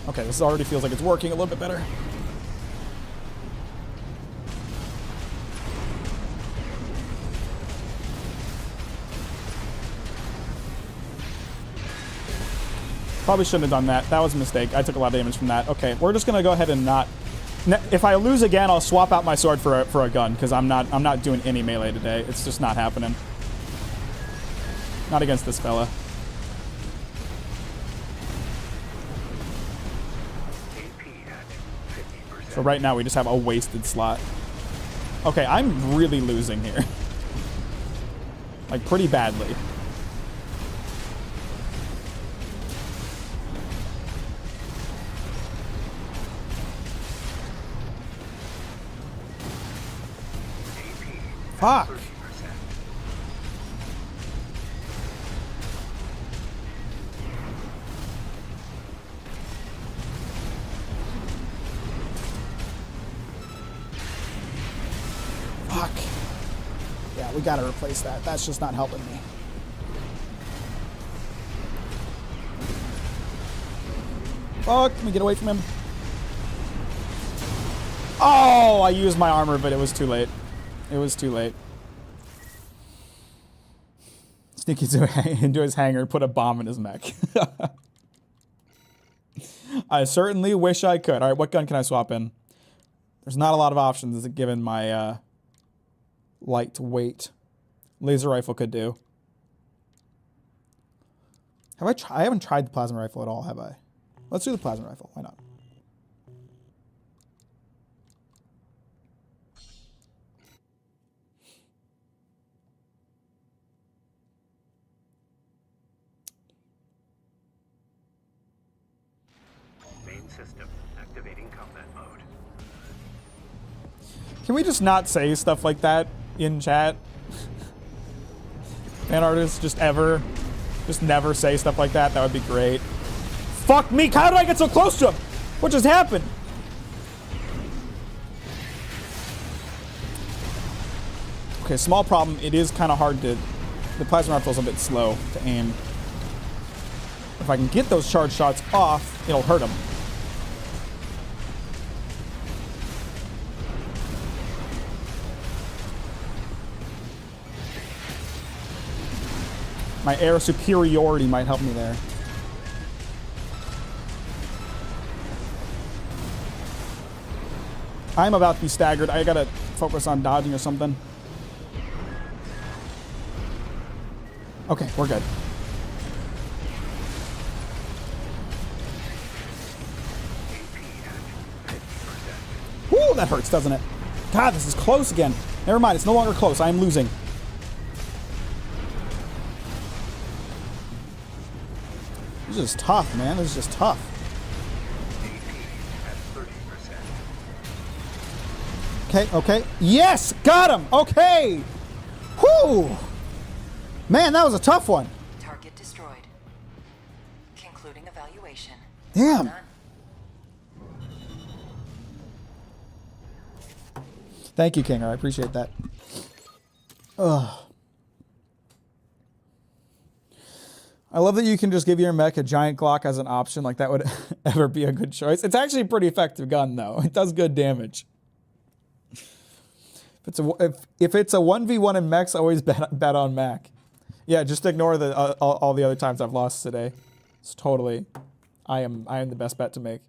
Okay, this already feels like it's working a little bit better. Probably shouldn't have done that. That was a mistake. I took a lot of damage from that. Okay, we're just gonna go ahead and not. If I lose again, I'll swap out my sword for a gun because I'm not doing any melee today. It's just not happening. Not against this fella. So right now we just have a wasted slot. Okay, I'm really losing here. Like pretty badly. Fuck. Fuck. Yeah, we gotta replace that. That's just not helping me. Fuck, let me get away from him. Oh, I used my armor, but it was too late. It was too late. Sneak into his hangar, put a bomb in his mech. I certainly wish I could. All right, what gun can I swap in? There's not a lot of options given my lightweight. Laser rifle could do. Have I haven't tried the plasma rifle at all, have I? Let's do the plasma rifle. Why not? System activating combat mode. Can we just not say stuff like that in chat? Fan artists just never say stuff like that. That would be great. Fuck me! How did I get so close to him? What just happened? Okay, small problem. It is kind of hard to. The plasma rifle is a bit slow to aim. If I can get those charge shots off, it'll hurt him. My air superiority might help me there. I'm about to be staggered. I gotta focus on dodging or something. Okay, we're good. Woo, that hurts, doesn't it? God, this is close again. Never mind, it's no longer close. I am losing. This is tough, man. This is just tough. Okay, okay. Yes! Got him! Okay! Whew! Man, that was a tough one. Target destroyed. Concluding evaluation. Damn. Done. Thank you, Kinger. I appreciate that. Ugh. I love that you can just give your mech a giant Glock as an option. Like, that would ever be a good choice. It's actually a pretty effective gun, though. It does good damage. If it's a 1v1 in mechs, always bet on Mack. Yeah, just ignore all the other times I've lost today. It's totally... I am the best bet to make.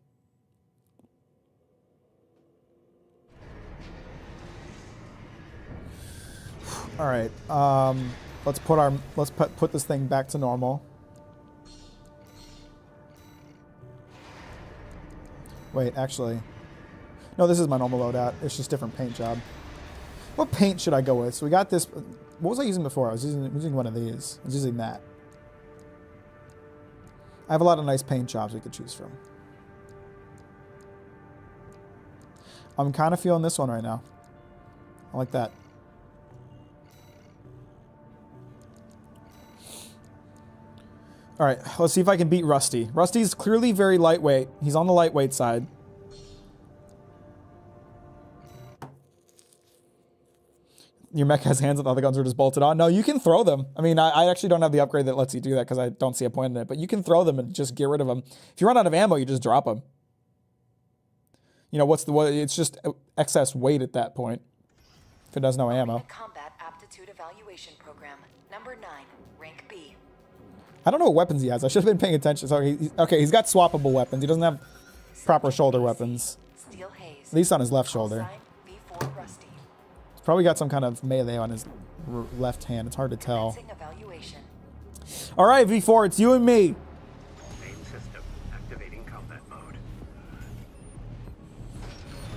All right. Let's put this thing back to normal. Wait, actually. No, this is my normal loadout. It's just different paint job. What paint should I go with? So we got this. What was I using before? I was using one of these. I was using that. I have a lot of nice paint jobs we could choose from. I'm kind of feeling this one right now. I like that. All right, let's see if I can beat Rusty. Rusty's clearly very lightweight. He's on the lightweight side. Your mech has hands that the other guns are just bolted on. No, you can throw them. I mean, I actually don't have the upgrade that lets you do that because I don't see a point in it. But you can throw them and just get rid of them. If you run out of ammo, you just drop them. You know, it's just excess weight at that point. If it has no ammo. Combat Aptitude Evaluation Program, number 9, rank B. I don't know what weapons he has. I should have been paying attention. So okay, he's got swappable weapons. He doesn't have proper shoulder weapons. Steel Haze. At least on his left shoulder. V4 Rusty. He's probably got some kind of melee on his left hand. It's hard to tell. Evaluation. All right, V4, it's you and me. Main system activating combat mode.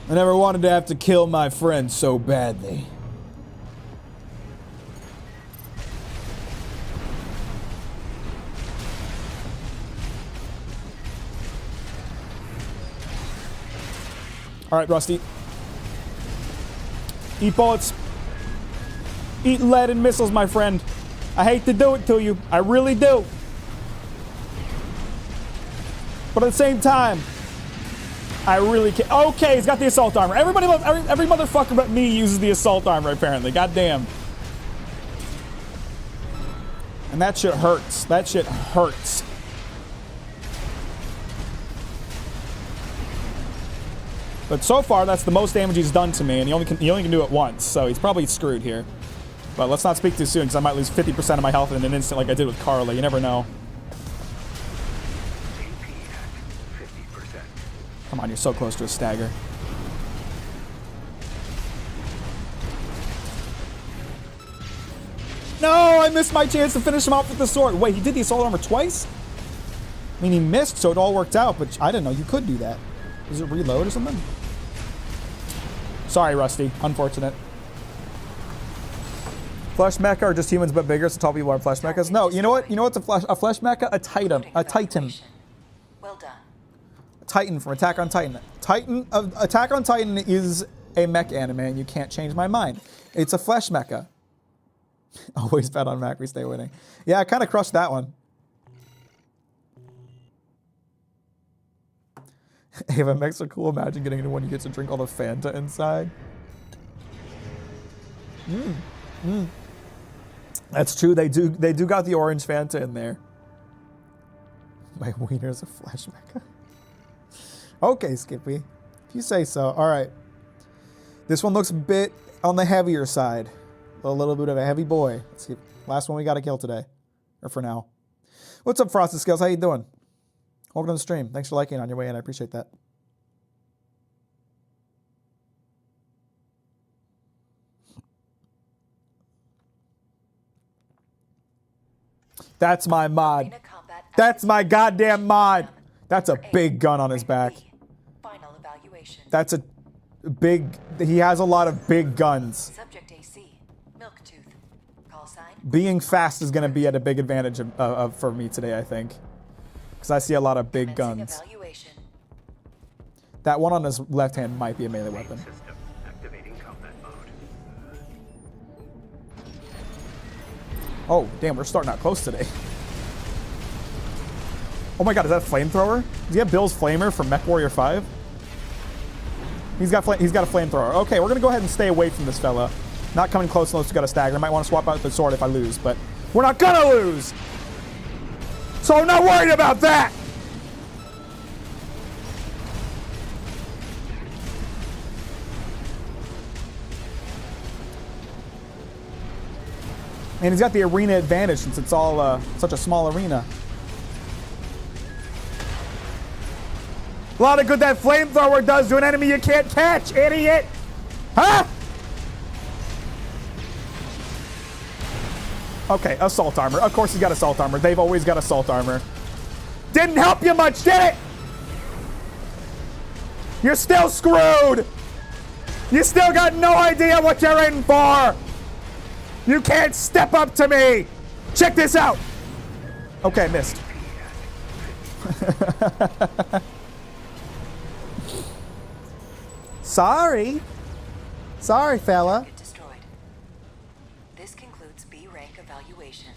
I never wanted to have to kill my friend so badly. All right, Rusty. Eat bullets. Eat lead and missiles, my friend. I hate to do it to you. I really do. But at the same time, I really can't. Okay, he's got the assault armor. Everybody loves, every motherfucker but me uses the assault armor, apparently. Goddamn. And that shit hurts. That shit hurts. But so far, that's the most damage he's done to me, and he only can do it once, so he's probably screwed here. But let's not speak too soon, because I might lose 50% of my health in an instant like I did with Carla. You never know. Come on, you're so close to a stagger. No, I missed my chance to finish him off with the sword. Wait, he did the assault armor twice? I mean, he missed, so it all worked out, but I didn't know you could do that. Does it reload or something? Sorry, Rusty. Unfortunate. Flesh mecha are just humans but bigger, so tall people are flesh mechas? No, you know what? You know what's a flesh mecha? A titan. A titan. Well done. Titan from Attack on Titan. Attack on Titan is a mech anime, and you can't change my mind. It's a flesh mecha. Always bet on Mack, we stay winning. Yeah, I kind of crushed that one. Ava mechs are cool. Imagine getting into one you get to drink all the Fanta inside. That's true. They do got the orange Fanta in there. My wiener's a flesh mecha. Okay, Skippy. If you say so. All right. This one looks a bit on the heavier side. A little bit of a heavy boy. Let's see. Last one we got to kill today. Or for now. What's up, Frosted Scales? How you doing? Welcome to the stream. Thanks for liking on your way in. I appreciate that. That's my mod. That's my goddamn mod. That's a big gun on his back. Final evaluation. That's a big... He has a lot of big guns. Subject AC. Milktooth. Call sign. Being fast is going to be at a big advantage for me today, I think. Because I see a lot of big guns. Evaluation. That one on his left hand might be a melee weapon. System activating combat mode. Oh, damn, we're starting out close today. Oh my god, is that a flamethrower? Does he have Bill's flamer from Mech Warrior 5? He's got a flamethrower. Okay, we're gonna go ahead and stay away from this fella. Not coming close unless we got a stagger. I might want to swap out the sword if I lose, but we're not gonna lose! So I'm not worried about that! And he's got the arena advantage since it's all such a small arena. A lot of good that flamethrower does to an enemy you can't catch, idiot! Huh? Okay, assault armor. Of course he's got assault armor. They've always got assault armor. Didn't help you much, did it? You're still screwed! You still got no idea what you're in for! You can't step up to me! Check this out! Okay, missed. Sorry. Sorry, fella. Destroyed. This concludes B rank evaluation.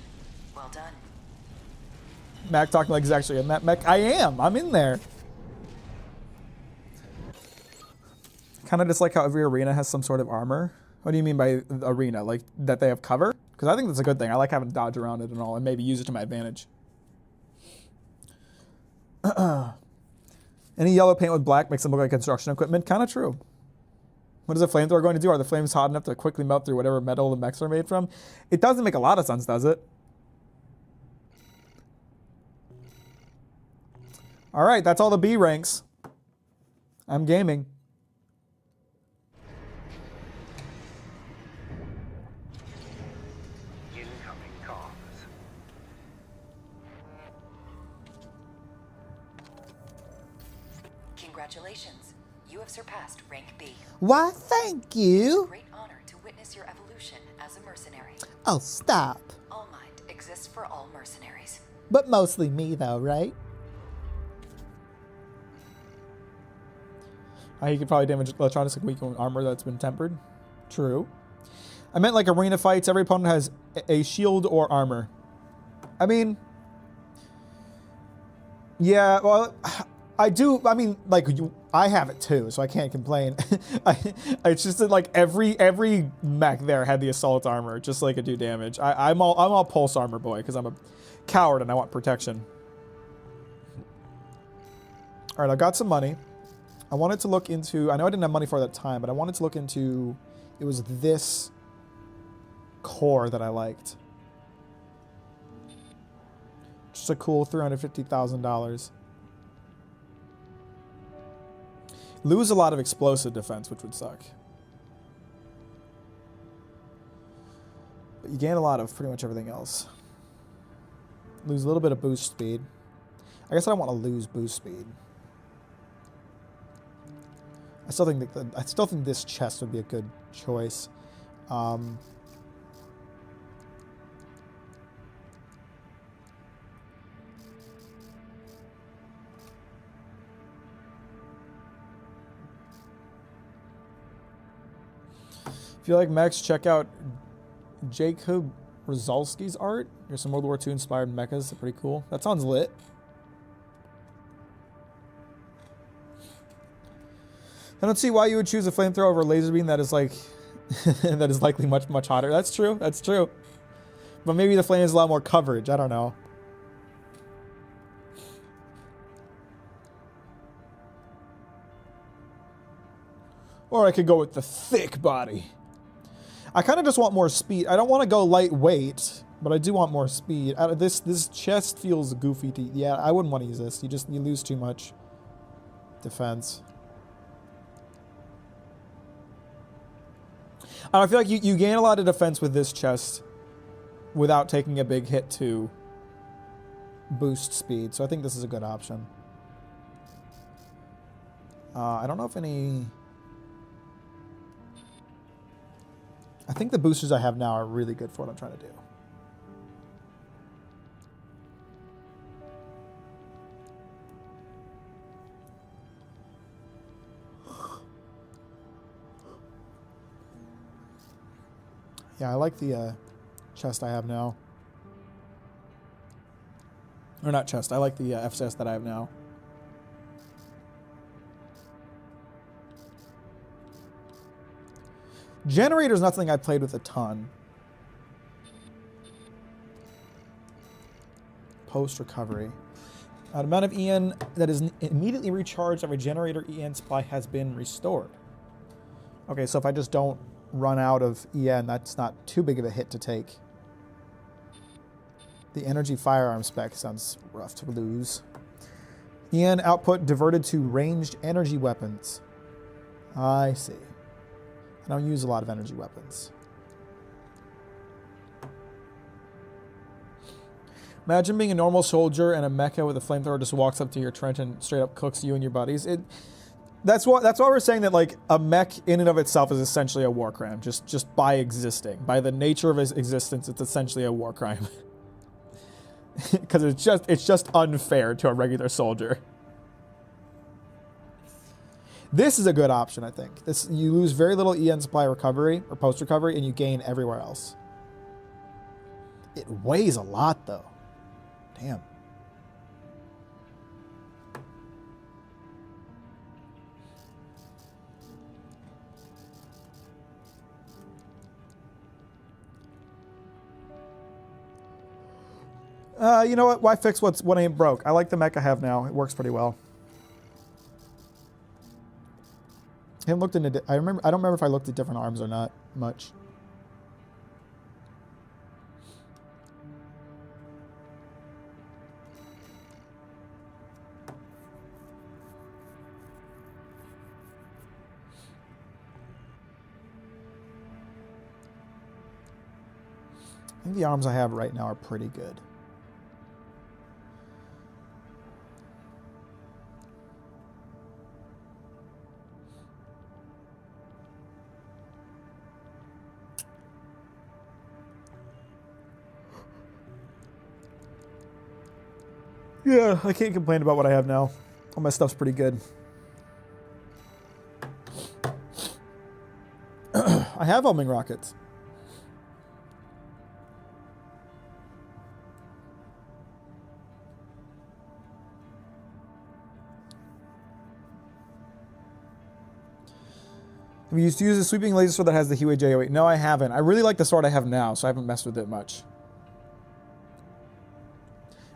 Well done. Mack talking like he's actually a Mack. I am. I'm in there. Kind of just like how every arena has some sort of armor. What do you mean by arena? Like that they have cover? Because I think that's a good thing. I like having to dodge around it and all, and maybe use it to my advantage. Any yellow paint with black makes them look like construction equipment. Kind of true. What is a flamethrower going to do? Are the flames hot enough to quickly melt through whatever metal the mechs are made from? It doesn't make a lot of sense, does it? All right, that's all the B ranks. I'm gaming. Incoming comms. Congratulations. You have surpassed rank B. Why, thank you. Great honor to witness your evolution as a mercenary. Oh, stop. All Might exists for all mercenaries. But mostly me, though, right? You could probably damage electronics like weak armor that's been tempered. True. I meant like arena fights, every opponent has a shield or armor. I mean, yeah, well, I do. I mean, like, I have it too, so I can't complain. It's just that like every mech there had the assault armor, just so they could do damage. I'm all pulse armor boy because I'm a coward and I want protection. All right, I got some money. I wanted to look into. I know I didn't have money for it at that time, but I wanted to look into. It was this core that I liked. Just a cool $350,000. Lose a lot of explosive defense, which would suck. But you gain a lot of pretty much everything else. Lose a little bit of boost speed. I guess I don't want to lose boost speed. I still think this chest would be a good choice. If you like mechs, check out Jacob Rozalski's art. There's some World War II inspired mechas. They're pretty cool. That sounds lit. I don't see why you would choose a flamethrower over a laser beam that is like that is likely much hotter. That's true. That's true. But maybe the flame has a lot more coverage. I don't know. Or I could go with the thick body. I kind of just want more speed. I don't want to go lightweight, but I do want more speed. This chest feels goofy to. Yeah, I wouldn't want to use this. You lose too much defense. I feel like you gain a lot of defense with this chest without taking a big hit to boost speed. So I think this is a good option. I don't know if any. I think the boosters I have now are really good for what I'm trying to do. Yeah, I like the chest I have now. Or not chest, I like the FCS that I have now. Generator's nothing I played with a ton. Post recovery. The amount of EN that is immediately recharged every generator EN supply has been restored. Okay, so if I just don't run out of EN, that's not too big of a hit to take. The energy firearm spec sounds rough to lose. EN output diverted to ranged energy weapons. I see. I don't use a lot of energy weapons. Imagine being a normal soldier and a mecha with a flamethrower just walks up to your trench and straight up cooks you and your buddies. That's why we're saying that like a mech in and of itself is essentially a war crime. Just by existing, by the nature of its existence, it's essentially a war crime. Because it's just unfair to a regular soldier. This is a good option, I think. You lose very little EN supply recovery or post recovery, and you gain everywhere else. It weighs a lot though. Damn. You know what? Why fix what ain't broke? I like the mech I have now. It works pretty well. I haven't looked into. I don't remember if I looked at different arms or not much. I think the arms I have right now are pretty good. Yeah, I can't complain about what I have now. All my stuff's pretty good. I have homing rockets. Have you used to use a sweeping laser sword that has the Huey J08? No, I haven't. I really like the sword I have now, so I haven't messed with it much.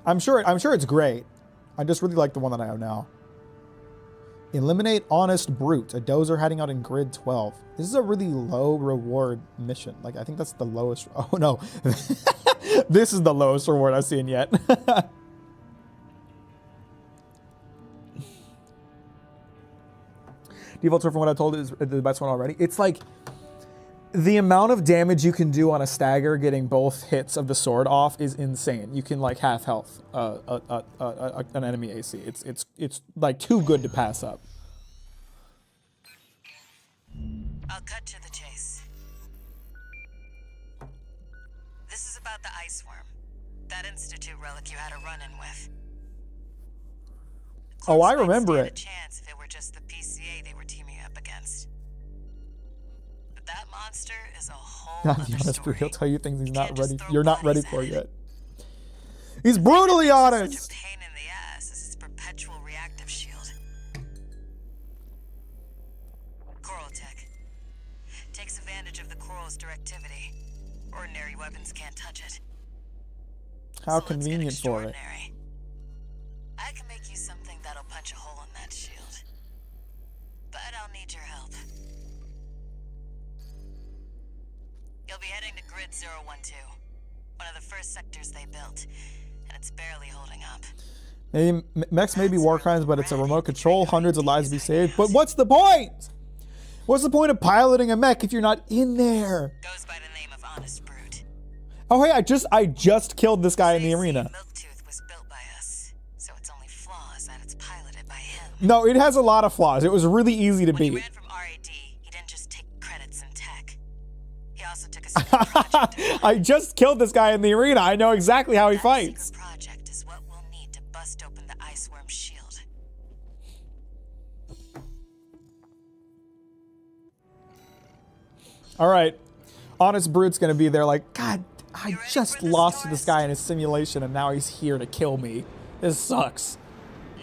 I'm sure it's great. I just really like the one that I have now. Eliminate Honest Brute, a dozer hiding out in grid 12. This is a really low reward mission. Like, I think that's the lowest. Oh no. This is the lowest reward I've seen yet. Default sword, from what I told, is the best one already. It's like the amount of damage you can do on a stagger getting both hits of the sword off is insane. You can like half health an enemy AC. It's like too good to pass up. I'll cut to the chase. This is about the ice worm. That Institute relic you had a run-in with. Oh, I remember stand it. A chance if it were just the PCA they were teaming up against. But that monster is a whole Not other the honest story. brute. He'll tell you things he's not can't just ready. throw You're not ready bodies for at yet. it. He's brutally Such a honest. pain in the ass is its perpetual reactive shield. Coral tech takes advantage of the coral's directivity. Ordinary weapons can't touch it. How So let's get convenient for it. extraordinary. I can make you something that'll punch a hole in that shield. But I'll need your help. You'll be heading to Grid 012, one of the first sectors they built, and it's barely holding up. Maybe mechs may be war crimes, but it's a remote control. Hundreds of lives be saved. But what's the point? What's the point of piloting a mech if you're not in there? Goes by the name of Honest Brute. Oh hey, I just killed this guy in the arena. Milktooth was built by us, so its only flaw is that it's piloted by him. No, it has a lot of flaws. It was really easy to When he beat. ran from RAD, he didn't just take credits in tech. He also took a secret project. I just killed this guy in the arena. I know exactly how he That fights. secret project is what we'll need to bust open the ice worm shield. All right. Honest Brute's going to be there like, God, I You ready just for this, lost to this tourist? guy in his simulation and now he's here to kill me. This sucks.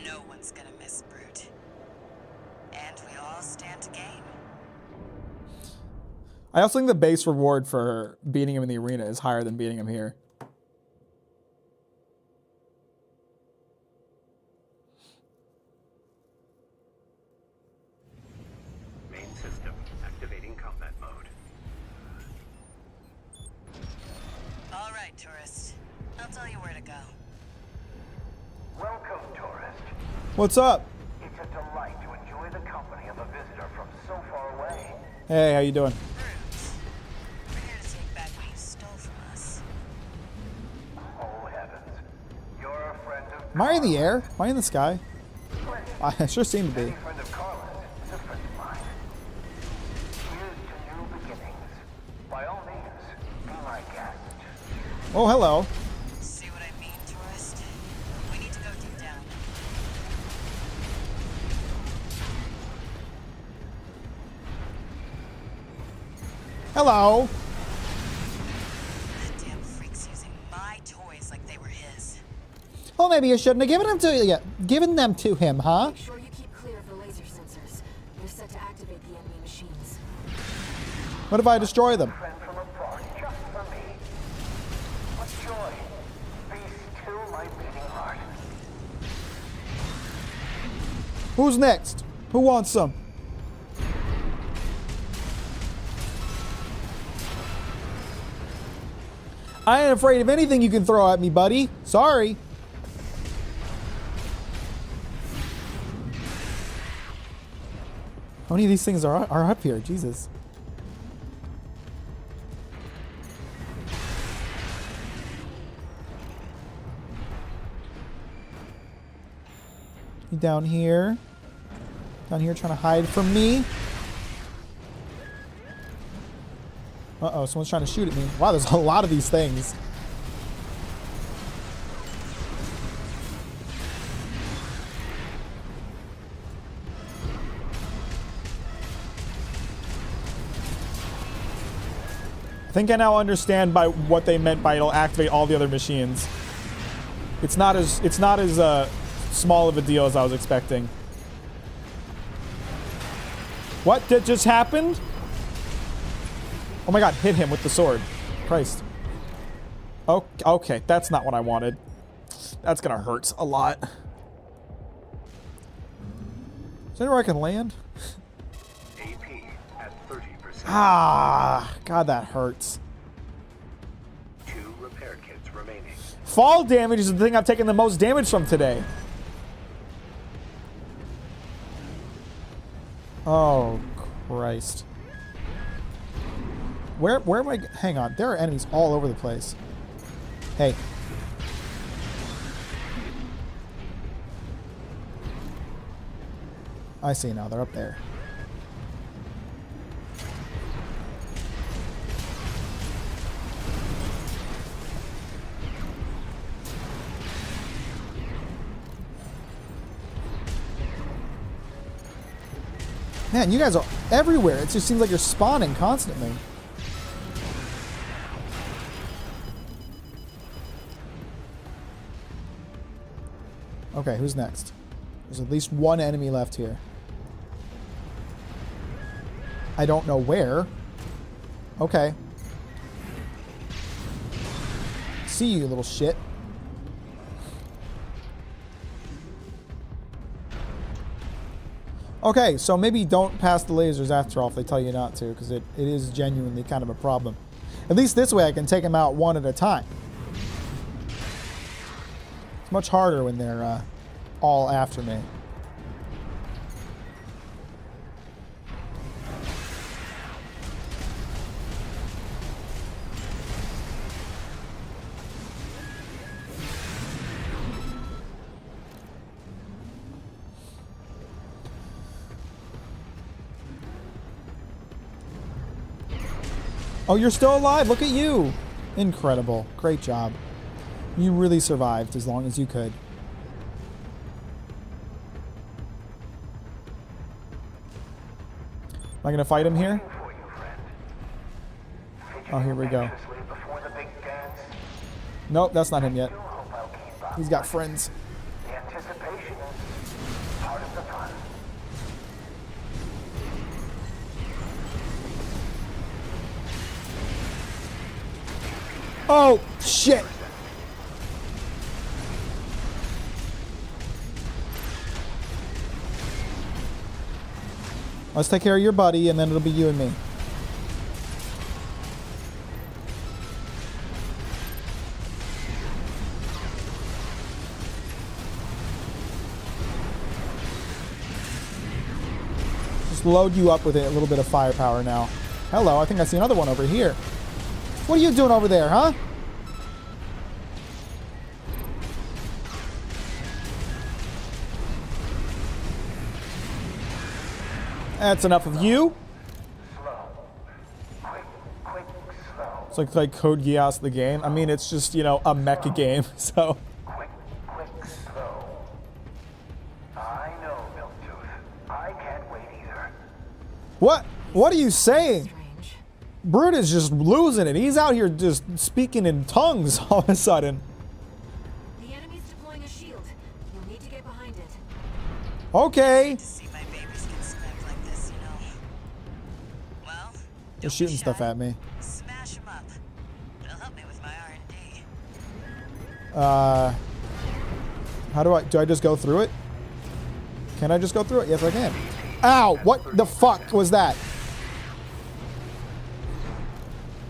No one's gonna miss Brute. And we all stand to gain. I also think the base reward for beating him in the arena is higher than beating him here. Main system activating combat mode. All right, tourist. I'll tell you where to go. Welcome, tourist. What's up? It's a delight to enjoy the company of a visitor from so far away. Hey, how you doing? We're here to take back what you stole from us. Oh heavens. You're a friend of Am I in the air? Am I in the sky? I sure seem to be. Any friend of Carla's is a friend of mine. Here's to new beginnings. By all means, be my guest. Oh, hello. See what I mean, tourist? We need to go deep down. Hello. That damn freak's using my toys like they were his. Well, maybe you shouldn't have given them to him, huh? Make sure you keep clear of the laser sensors. They're set to activate the enemy machines. What if I destroy them? Friend from afar, just for me. What joy. Be still my beating heart. Who's next? Who wants some? I ain't afraid of anything you can throw at me, buddy. Sorry. How many of these things are up here? Jesus. You down here? Down here trying to hide from me? Uh-oh, someone's trying to shoot at me. Wow, there's a lot of these things. I think I now understand by what they meant by it'll activate all the other machines. It's not as small of a deal as I was expecting. What just happened? Oh my god, hit him with the sword. Christ. Oh, okay, that's not what I wanted. That's gonna hurt a lot. Is there anywhere I can land? AP at 30%. Ah, god, that hurts. 2 repair kits remaining. Fall damage is the thing I've taken the most damage from today. Oh, Christ. Where am I? Hang on. There are enemies all over the place. Hey. I see now. They're up there. Man, you guys are everywhere. It just seems like you're spawning constantly. Okay, who's next? There's at least one enemy left here. I don't know where. Okay. See you, little shit. Okay, so maybe don't pass the lasers after all if they tell you not to, because it is genuinely kind of a problem. At least this way I can take them out one at a time. It's much harder when they're all after me. Oh, you're still alive. Look at you. Incredible. Great job. You really survived as long as you could. Am I going to fight him here? Oh, here we go. Nope, that's not him yet. He's got friends. The anticipation is part of the fun. Oh, shit. Let's take care of your buddy, and then it'll be you and me. just load you up with a little bit of firepower now. Hello, I think I see another one over here. What are you doing over there, huh? That's enough of you. It's like Code Geass the game. I mean, it's just, you know, a mecha game, so. Quick, slow. I know, Milktooth. I can't wait either. What? What are you saying? Strange. Brute is just losing it. He's out here just speaking in tongues all of a sudden. The enemy's deploying a shield. You'll need to get behind it. Okay. To see my babies get smacked like this, you know. Well, They're shooting stuff at me. Smash them up. It'll help me with my R&D. How do I just go through it? Can I just go through it? Yes, I can. Ow! What the fuck was that?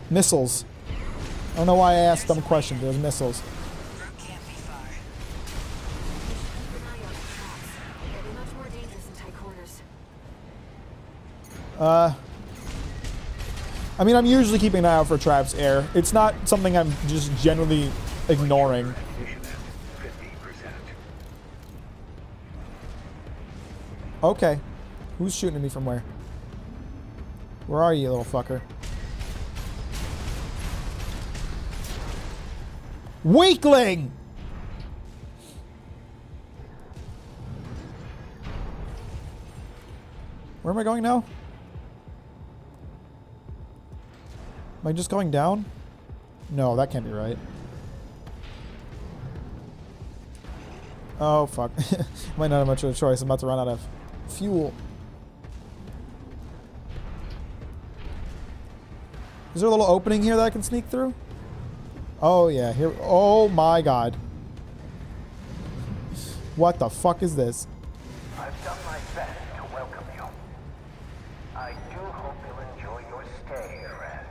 Missiles. I don't know why I asked dumb questions. There's missiles. Brute can't be far. Keep an eye out for traps. They'll be much more dangerous in tight quarters. I mean, I'm usually keeping an eye out for traps, Air. It's not something I'm just generally ignoring. Ignition at 50%. Okay. Who's shooting at me from where? Where are you, little fucker? Weakling! Where am I going now? Am I just going down? No, that can't be right. Oh, fuck. Might not have much of a choice. I'm about to run out of fuel. Is there a little opening here that I can sneak through? Oh, yeah. Here. Oh, my God. What the fuck is this? I've done my best to welcome you. I do hope you'll enjoy your stay, friend.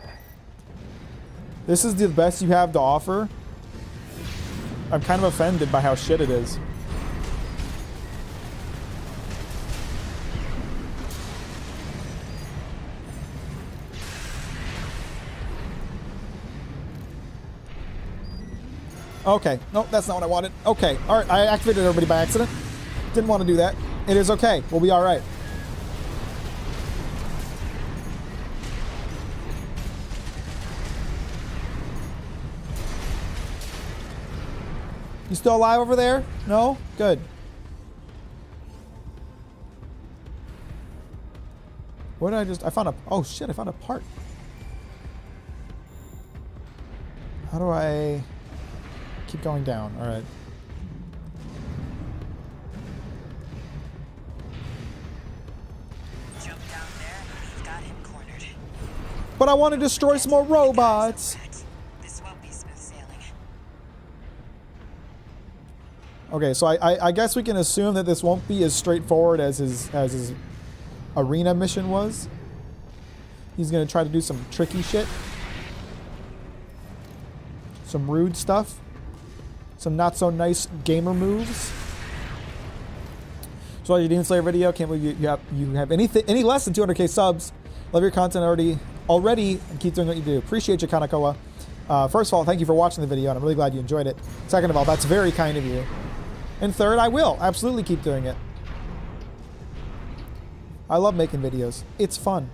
This is the best you have to offer? I'm kind of offended by how shit it is. Okay. Nope, that's not what I wanted. Okay. Alright, I activated everybody by accident. Didn't want to do that. It is okay. We'll be alright. You still alive over there? No? Good. What did I just... I found a... Oh, shit. I found a part. How do I... Keep going down. All right. Jump down there, you've got him cornered. But I want to destroy some more robots. This won't be smooth sailing. Okay, so I guess we can assume that this won't be as straightforward as his arena mission was. He's gonna try to do some tricky shit, some rude stuff. Some not so nice gamer moves. So all your Demon Slayer video, can't believe you have any less than 200k subs. Love your content already, and keep doing what you do. Appreciate you, Kanakoa. First of all, thank you for watching the video, and I'm really glad you enjoyed it. Second of all, that's very kind of you. And third, I will absolutely keep doing it. I love making videos. It's fun.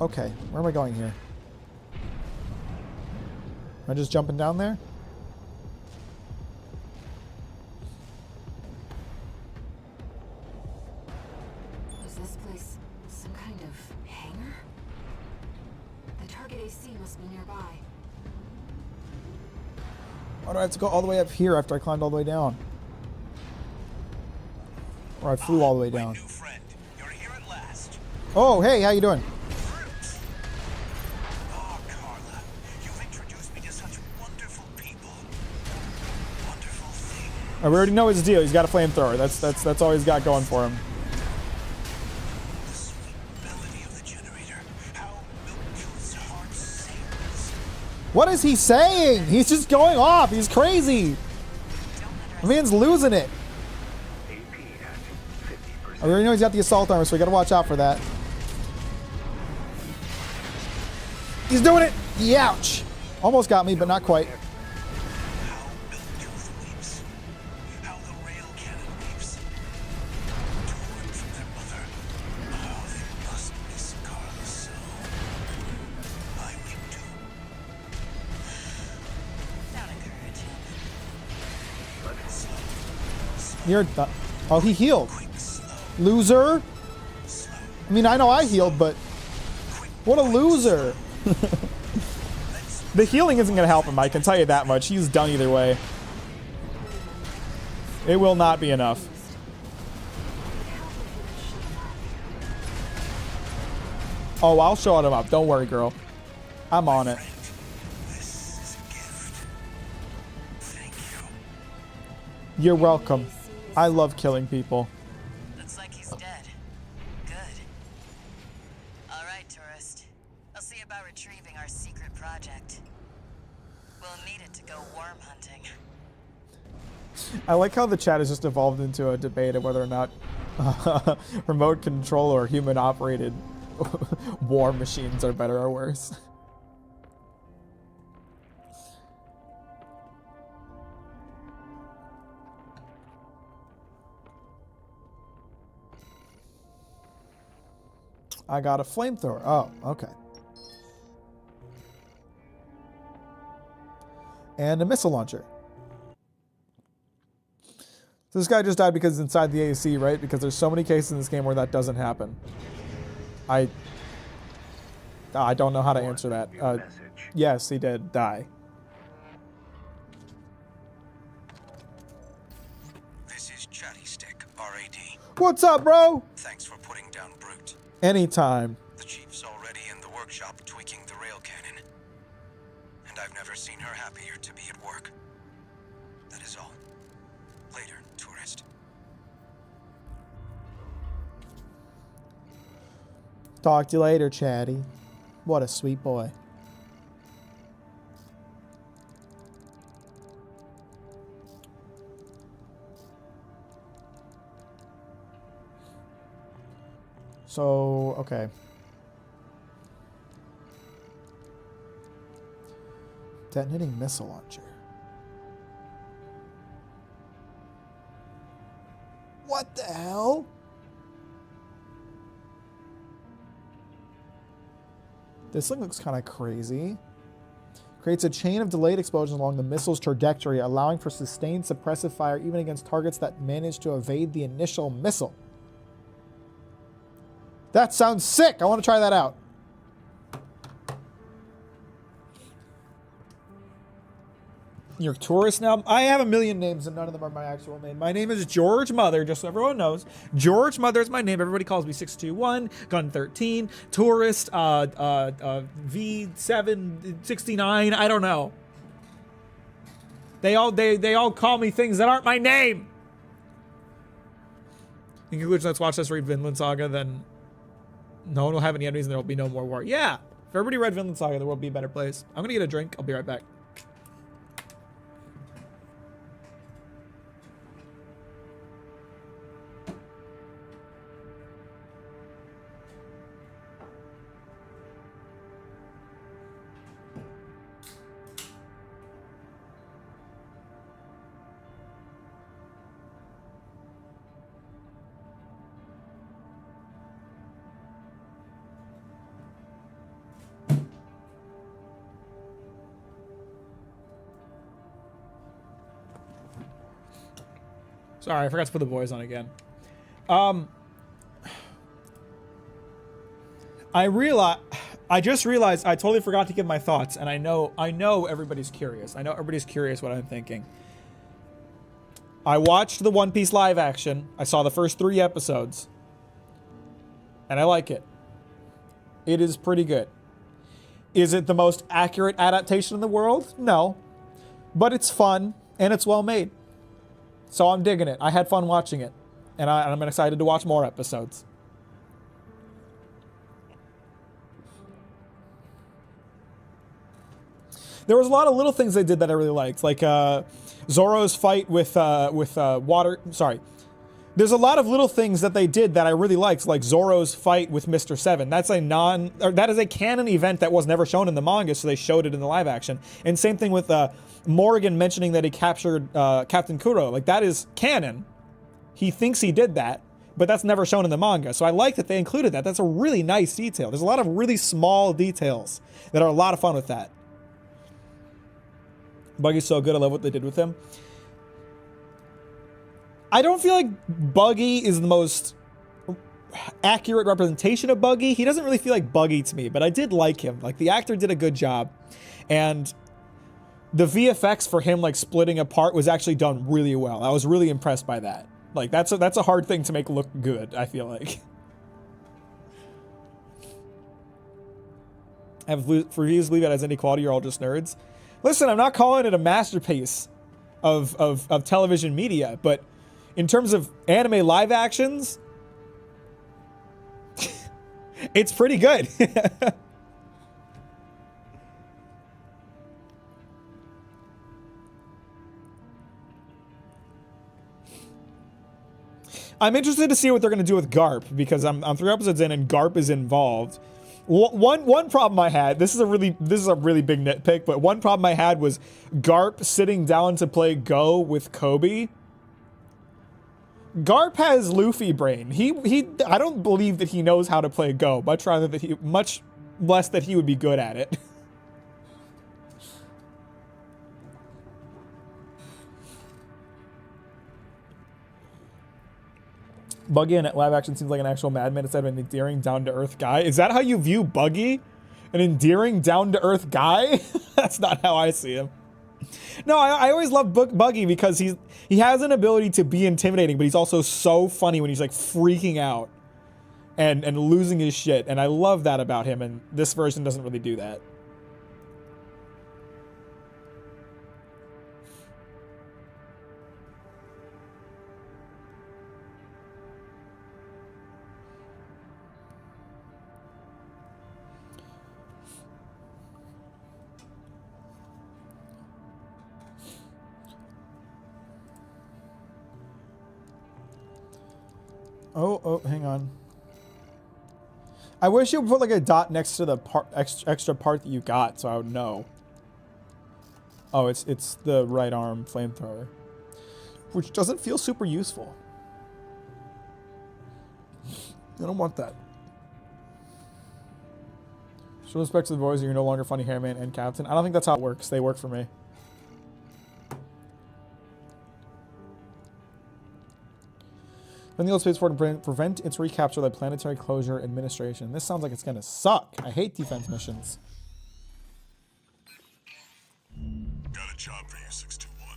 Okay, where am I going here? Am I just jumping down there? Is this place some kind of hangar? The target AC must be nearby. Why do I have to go all the way up here after I climbed all the way down? Or I flew all the way down. New friend, you're here at last. Oh, hey, how you doing? Oh, Carla, you've introduced me to such wonderful people. Wonderful things. We already know his deal. He's got a flamethrower. That's all he's got going for him. The sweet melody of the generator. How Milktooth's heart sings. What is he saying? He's just going off. He's crazy. The man's losing it. AP at 50%. I already know he's got the assault armor, so we gotta watch out for that. He's doing it! Youch! Almost got me, but not quite. How Miltooth weeps. How the rail cannon weeps. Torn from their mother. How they must miss Carla so. I weep too. Don't encourage him. You're oh, he healed. Loser. I mean, I know I healed, but what a loser. The healing isn't going to help him, I can tell you that much. He's done either way. It will not be enough. Oh, I'll show him up. Don't worry, girl. I'm on it. This is a gift. Thank you. You're welcome. I love killing people. Looks like he's dead. Good. All right, tourist. I'll see about retrieving our secret project. We'll need it to go worm hunting. I like how the chat has just evolved into a debate of whether or not remote control or human operated war machines are better or worse. I got a flamethrower. Oh, okay. And a missile launcher. So this guy just died because it's inside the AC, right? Because there's so many cases in this game where that doesn't happen. I don't know how to answer that. Yes, he did die. This is Chatty Stick, RAD. What's up, bro? Thanks for putting down Brute. Anytime. The chief's already in the workshop tweaking the rail cannon. And I've never seen her happier to be at work. That is all. Later, tourist. Talk to you later, Chatty. What a sweet boy. So, okay. Detonating missile launcher. What the hell? This thing looks kind of crazy. Creates a chain of delayed explosions along the missile's trajectory, allowing for sustained suppressive fire even against targets that manage to evade the initial missile. That sounds sick. I want to try that out. You're a tourist now? I have a million names and none of them are my actual name. My name is George Mother, just so everyone knows. George Mother is my name. Everybody calls me 621, Gun 13, Tourist, V769, I don't know. They all call me things that aren't my name. In conclusion, let's watch us read Vinland Saga, then no one will have any enemies and there will be no more war. Yeah, if everybody read Vinland Saga, the world would be a better place. I'm gonna get a drink. I'll be right back. Sorry, I forgot to put the boys on again. I just realized I totally forgot to give my thoughts, and I know everybody's curious. I know everybody's curious what I'm thinking. I watched the One Piece live action. I saw the first 3 episodes. And I like it. It is pretty good. Is it the most accurate adaptation in the world? No. But it's fun, and it's well made. So I'm digging it. I had fun watching it. And I'm excited to watch more episodes. There was a lot of little things they did that I really liked. Like Zoro's fight with water... Sorry. There's a lot of little things that they did that I really liked, like Zoro's fight with Mr. Seven. That is a canon event that was never shown in the manga, so they showed it in the live action. And same thing with Morgan mentioning that he captured Captain Kuro. Like, that is canon. He thinks he did that, but that's never shown in the manga. So I like that they included that. That's a really nice detail. There's a lot of really small details that are a lot of fun with that. Buggy's so good. I love what they did with him. I don't feel like Buggy is the most accurate representation of Buggy. He doesn't really feel like Buggy to me, but I did like him. Like, the actor did a good job. And the VFX for him, like, splitting apart was actually done really well. I was really impressed by that. Like, that's a hard thing to make look good, I feel like. Have reviews leave it as inequality, you're all just nerds. Listen, I'm not calling it a masterpiece of television media, but in terms of anime live actions, it's pretty good. I'm interested to see what they're going to do with Garp, because I'm 3 episodes in and Garp is involved. One problem I had, this is a really big nitpick, but one problem I had was Garp sitting down to play Go with Kobe. Garp has Luffy brain. I don't believe that he knows how to play Go, much less that he would be good at it. Buggy in live action seems like an actual madman instead of an endearing, down-to-earth guy. Is that how you view Buggy? An endearing, down-to-earth guy? That's not how I see him. No, I always love Buggy because he has an ability to be intimidating, but he's also so funny when he's like freaking out and losing his shit. And I love that about him, and this version doesn't really do that. Oh, hang on. I wish you would put like a dot next to the extra part that you got, so I would know. Oh, it's the right arm flamethrower, which doesn't feel super useful. I don't want that. Show respect to the boys, you're no longer funny hairman and captain. I don't think that's how it works. They work for me. Then the old spaceport to prevent its recapture by planetary closure administration. This sounds like it's gonna suck. I hate defense missions. Got a job for you, 621.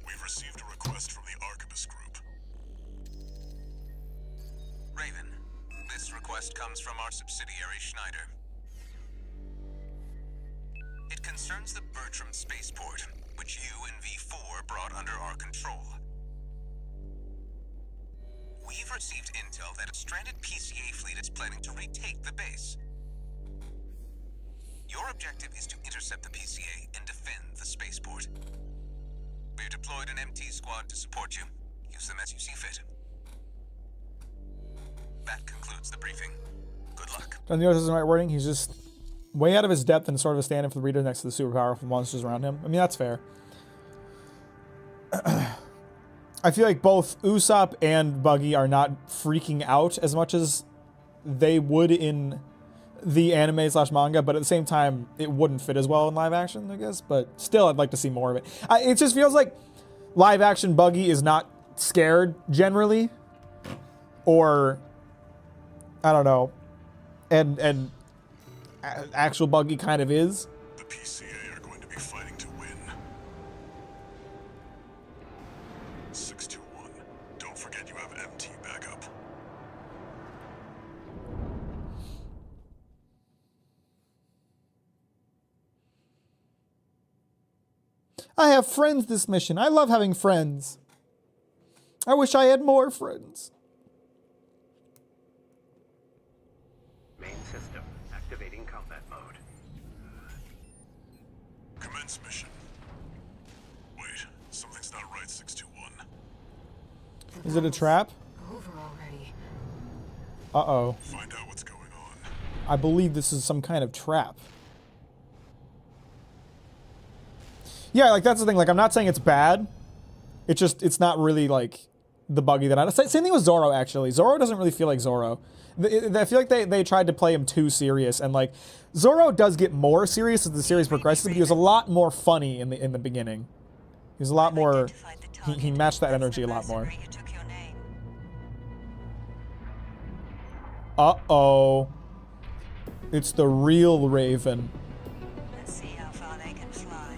We've received a request from the Arquebus Group. Raven, this request comes from our subsidiary Schneider. It concerns the Bertram spaceport, which you and V4 brought under our control. We've received intel that a stranded PCA fleet is planning to retake the base. Your objective is to intercept the PCA and defend the spaceport. We've deployed an MT squad to support you. Use them as you see fit. That concludes the briefing. Good luck. John Dios isn't the right wording. He's just way out of his depth and sort of a stand-in for the reader next to the super powerful monsters around him. I mean, that's fair. I feel like both Usopp and Buggy are not freaking out as much as they would in the anime/manga, but at the same time, it wouldn't fit as well in live action, I guess. But still, I'd like to see more of it. It just feels like live action Buggy is not scared generally, or I don't know, and actual Buggy kind of is. The PCA are going to be fighting to win. 621, don't forget you have MT backup. I have friends this mission. I love having friends. I wish I had more friends. Main system activating combat mode. Commence mission. Wait, something's not right, 621. The Is it a battle's trap? over already. Uh-oh. Find out what's going on. I believe this is some kind of trap. Yeah, like, that's the thing. Like, I'm not saying it's bad. It's not really, like, the buggy that I... Same thing with Zoro, actually. Zoro doesn't really feel like Zoro. I feel like they tried to play him too serious, and, like, Zoro does get more serious as the series progresses, but he was a lot more funny in the beginning. He was a lot more... He matched that energy a lot more. Uh-oh. It's the real Raven. Let's see how far they can fly.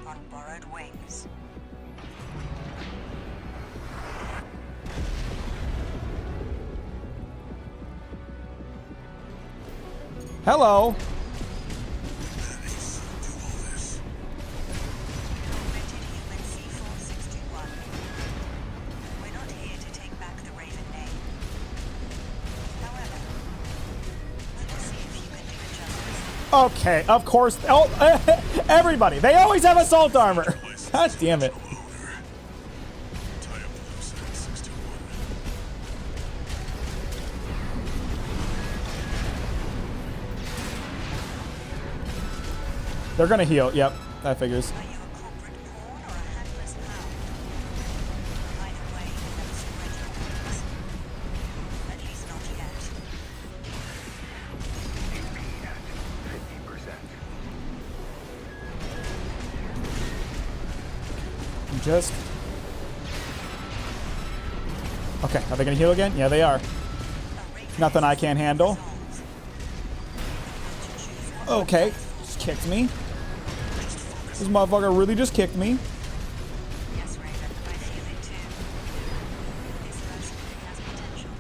On borrowed wings. Hello. We're not here to take back the Raven name. However, let's see if you can do it justice. Okay, of course. Oh, everybody. They always have assault armor. God damn it. Tie up the loose end, 621. They're gonna heal. Yep, that figures. Are you a corporate pawn or a handless hound? Either way, you never spread your wings. At least not yet. AP at 50%. Just... Okay, are they gonna heal again? Yeah, they are. Nothing I can't handle. Okay, just kicked me. This motherfucker really just kicked me. Yes, Raven, I feel it too. This person has potential.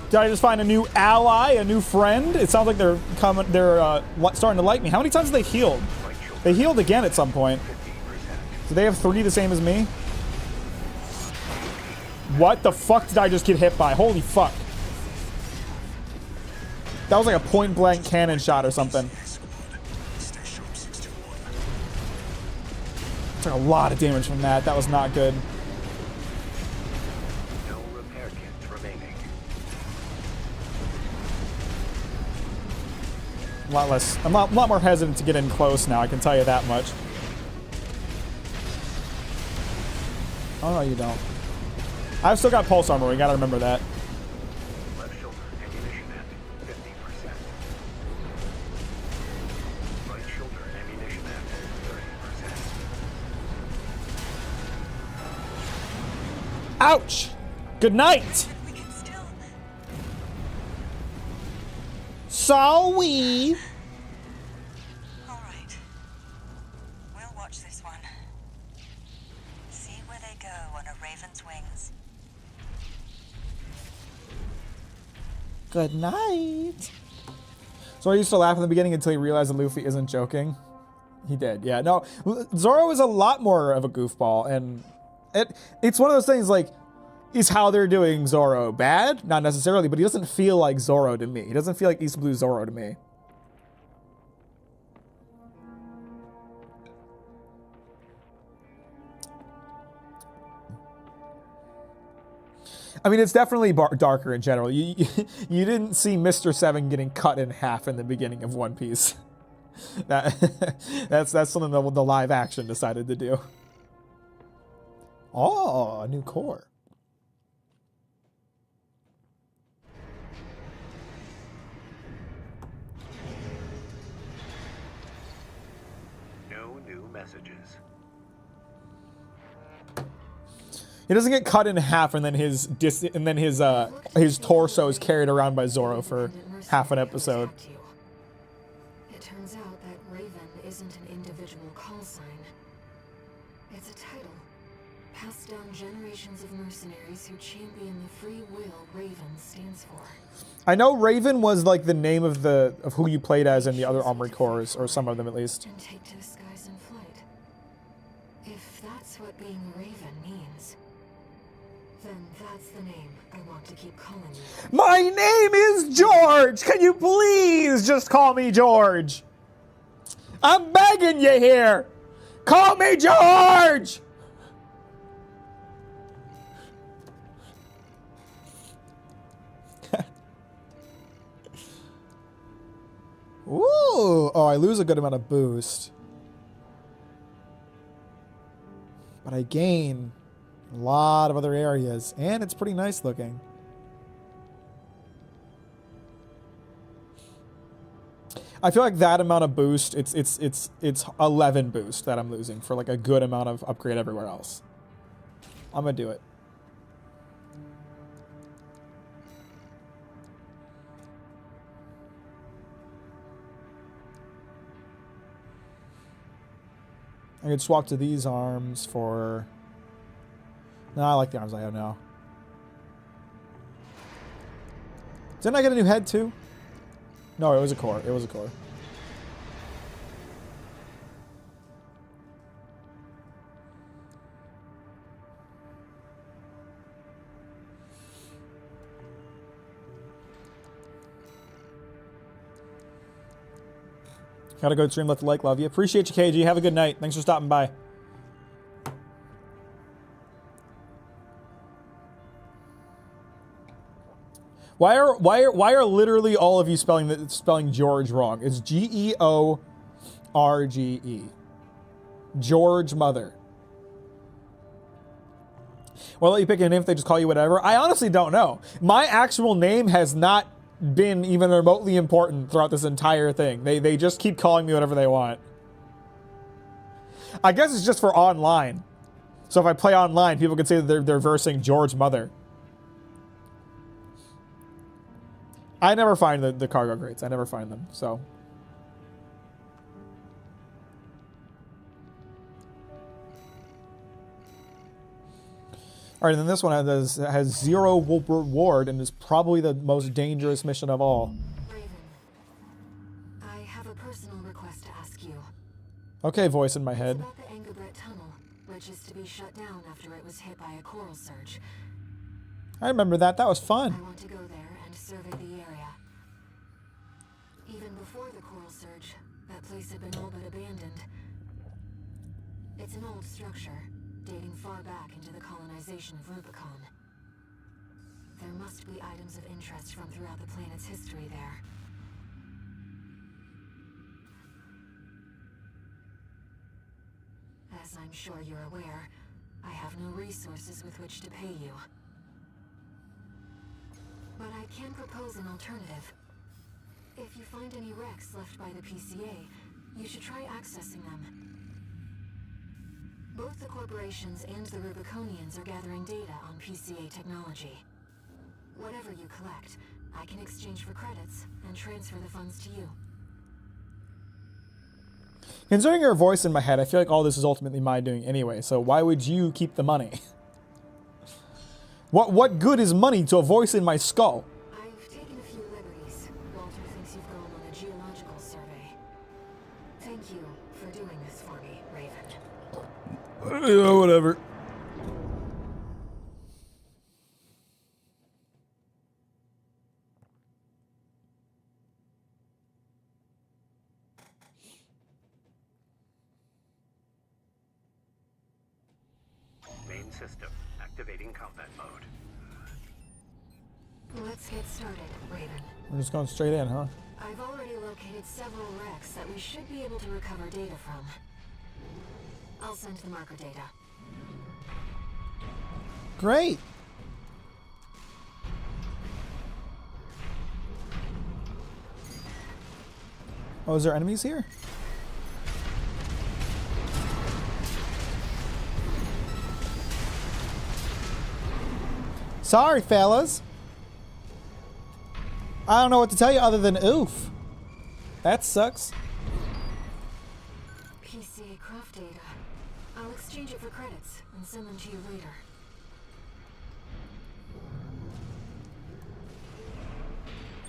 Did I just find a new ally, a new friend? It sounds like they're coming. They're starting to like me. How many times have they healed? They healed again at some point. Do they have 3 the same as me? What the fuck did I just get hit by? Holy fuck. That was like a point blank cannon shot or something. Took a lot of damage from that. That was not good. No repair kits remaining. A lot less. I'm a lot more hesitant to get in close now. I can tell you that much. Oh no, you don't. I've still got pulse armor. We gotta remember that. Left shoulder ammunition at 50%. Right shoulder ammunition at 30%. Ouch! Good night. We can still. Sorry. All right. We'll watch this one. See where they go on a raven's wings. Good night. So I used to laugh in the beginning until he realized that Luffy isn't joking. He did, yeah. No, Zoro is a lot more of a goofball, and it's one of those things like, is how they're doing Zoro bad? Not necessarily, but he doesn't feel like Zoro to me. He doesn't feel like East Blue Zoro to me. I mean, it's definitely darker in general. You didn't see Mr. 7 getting cut in half in the beginning of One Piece. That's something that the live action decided to do. Oh, a new core. No new messages. He doesn't get cut in half, and then his torso is carried around by Zoro for half an episode. It turns out that Raven isn't an individual call sign. It's a title, passed down generations of mercenaries who champion the free will Raven stands for. I know Raven was like the name of who you played as in the other Armored Corps, or some of them at least. And take to the skies in flight. If that's what being a Raven means, then that's the name I want to keep calling you. My name is George! Can you please just call me George? I'm begging you here. Call me George. Ooh. Oh, I lose a good amount of boost. But I gain a lot of other areas. And it's pretty nice looking. I feel like that amount of boost, it's 11 boost that I'm losing for like a good amount of upgrade everywhere else. I'm gonna do it. I could swap to these arms for... No, I like the arms I have now. Didn't I get a new head too? No, it was a core. It was a core. Gotta go stream, let the like, love you. Appreciate you, KG. Have a good night. Thanks for stopping by. Why are literally all of you spelling George wrong? It's George. George Mother. Well, I'll let you pick a name if they just call you whatever. I honestly don't know. My actual name has not been even remotely important throughout this entire thing. They just keep calling me whatever they want. I guess it's just for online. So if I play online, people can say that they're versing George Mother. I never find the cargo crates. I never find them, so. All right, and then this one has 0 reward and is probably the most dangerous mission of all. Raven, I have a personal request to ask you. Okay, voice in my head. It's about the Engabret tunnel, which is to be shut down after it was hit by a coral surge. I remember that. That was fun. I want to go there and survey the area. Even before the coral surge, that place had been all but abandoned. It's an old structure, dating far back into the colonization of Rubicon. There must be items of interest from throughout the planet's history there. As I'm sure you're aware, I have no resources with which to pay you. But I can propose an alternative. If you find any wrecks left by the PCA, you should try accessing them. Both the corporations and the Rubiconians are gathering data on PCA technology. Whatever you collect, I can exchange for credits and transfer the funds to you. Considering your voice in my head, I feel like all this is ultimately my doing anyway, so why would you keep the money? What good is money to a voice in my skull? I've taken a few liberties. Walter thinks you've gone on a geological survey. Thank you for doing this for me, Raven. Yeah, whatever. Main system activating combat mode. Let's get started, Raven. We're just going straight in, huh? I've already located several wrecks that we should be able to recover data from. I'll send the marker data. Great. Oh, is there enemies here? Sorry, fellas. I don't know what to tell you other than oof. That sucks. PCA craft data. I'll exchange it for credits and send them to you later.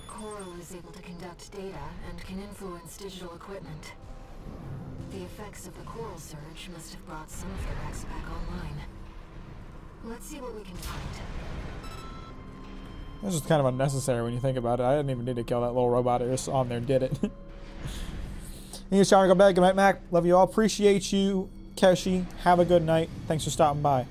Coral is able to conduct data and can influence digital equipment. The effects of the coral surge must have brought some of the wrecks back online. Let's see what we can find. This is kind of unnecessary when you think about it. I didn't even need to kill that little robot. It just on there did it. You shower and go bed. Good night, Mac. Love you all. Appreciate you, Keshi. Have a good night. Thanks for stopping by.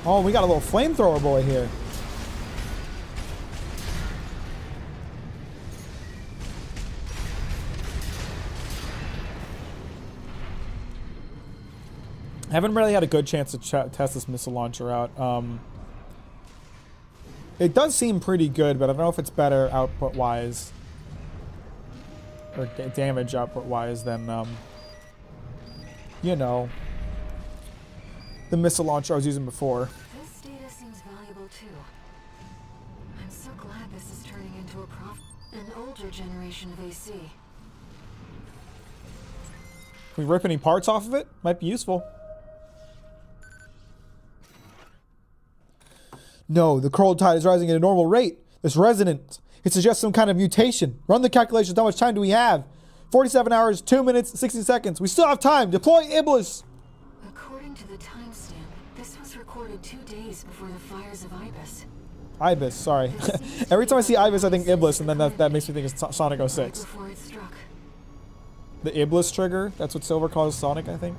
Oh, we got a little flamethrower boy here. I haven't really had a good chance to test this missile launcher out. It does seem pretty good, but I don't know if it's better output-wise or damage output-wise than, you know, the missile launcher I was using before. This data seems valuable too. I'm so glad this is turning into an older generation of AC. Can we rip any parts off of it? Might be useful. No, the coral tide is rising at a normal rate. This resonance, it suggests some kind of mutation. Run the calculations. How much time do we have? 47 hours, 2 minutes, 60 seconds. We still have time. Deploy Iblis. According to the timestamp, this was recorded 2 days before the fires of Ibis. Ibis, sorry. Every time I see Ibis, I think Iblis, and then that makes me think it's Sonic 06. Before it struck. The Iblis trigger, that's what Silver calls Sonic, I think.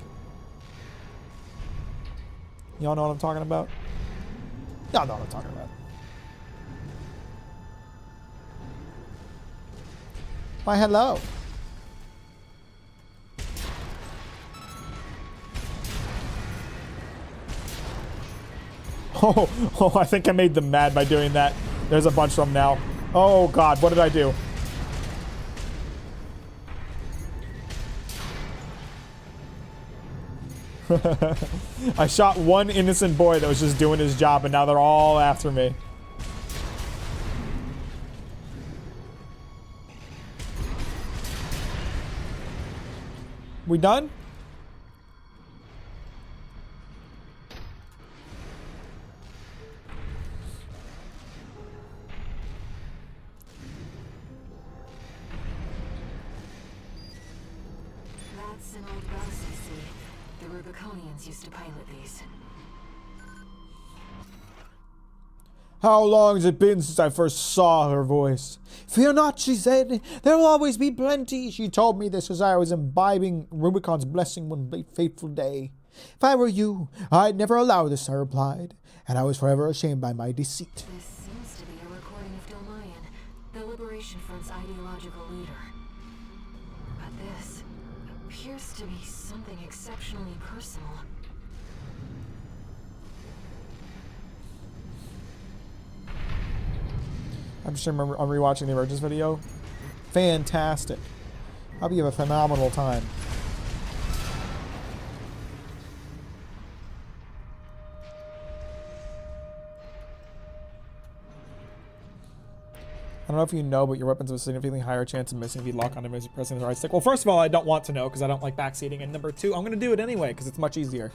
Y'all know what I'm talking about? Y'all know what I'm talking about. Why, hello. Oh, I think I made them mad by doing that. There's a bunch of them now. Oh, God, what did I do? I shot one innocent boy that was just doing his job, and now they're all after me. We done? That's an old bus, I see. The Rubiconians used to pilot these. How long has it been since I first saw her voice? Fear not, she said. There will always be plenty. She told me this as I was imbibing Rubicon's blessing one fateful day. If I were you, I'd never allow this, I replied, and I was forever ashamed by my deceit. This seems to be a recording of Delmayan, the Liberation Front's ideological leader. But this appears to be something exceptionally personal. I'm just remember I'm rewatching the Emergence video. Fantastic. Hope you have a phenomenal time. I don't know if you know, but your weapons have a significantly higher chance of missing if you lock on enemies pressing the right stick. Well, first of all, I don't want to know because I don't like backseating. And number two, I'm going to do it anyway because it's much easier.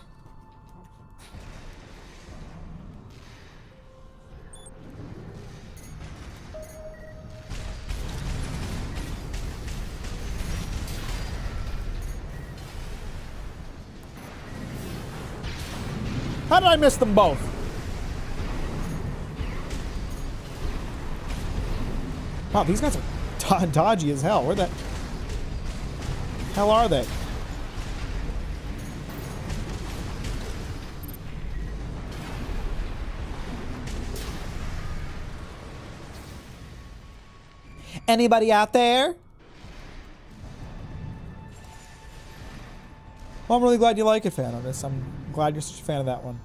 How did I miss them both? Wow, these guys are dodgy as hell. Where the hell are they? Anybody out there? Well, I'm really glad you like it, fan of this. I'm glad you're such a fan of that one.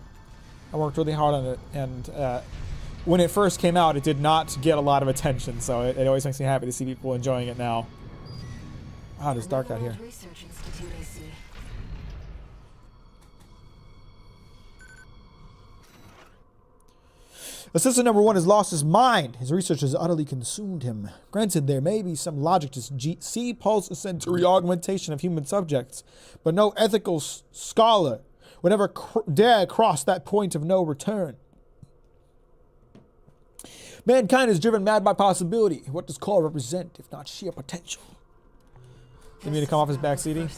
I worked really hard on it, and when it first came out, it did not get a lot of attention, so it always makes me happy to see people enjoying it now. Wow, it's dark out here. Research Institute, I see. Assistant number 1 has lost his mind. His research has utterly consumed him. Granted, there may be some logic to C-pulse sensory augmentation of human subjects, but no ethical scholar would ever dare cross that point of no return. Mankind is driven mad by possibility. What does Core represent, if not sheer potential? You mean to come off his backseating?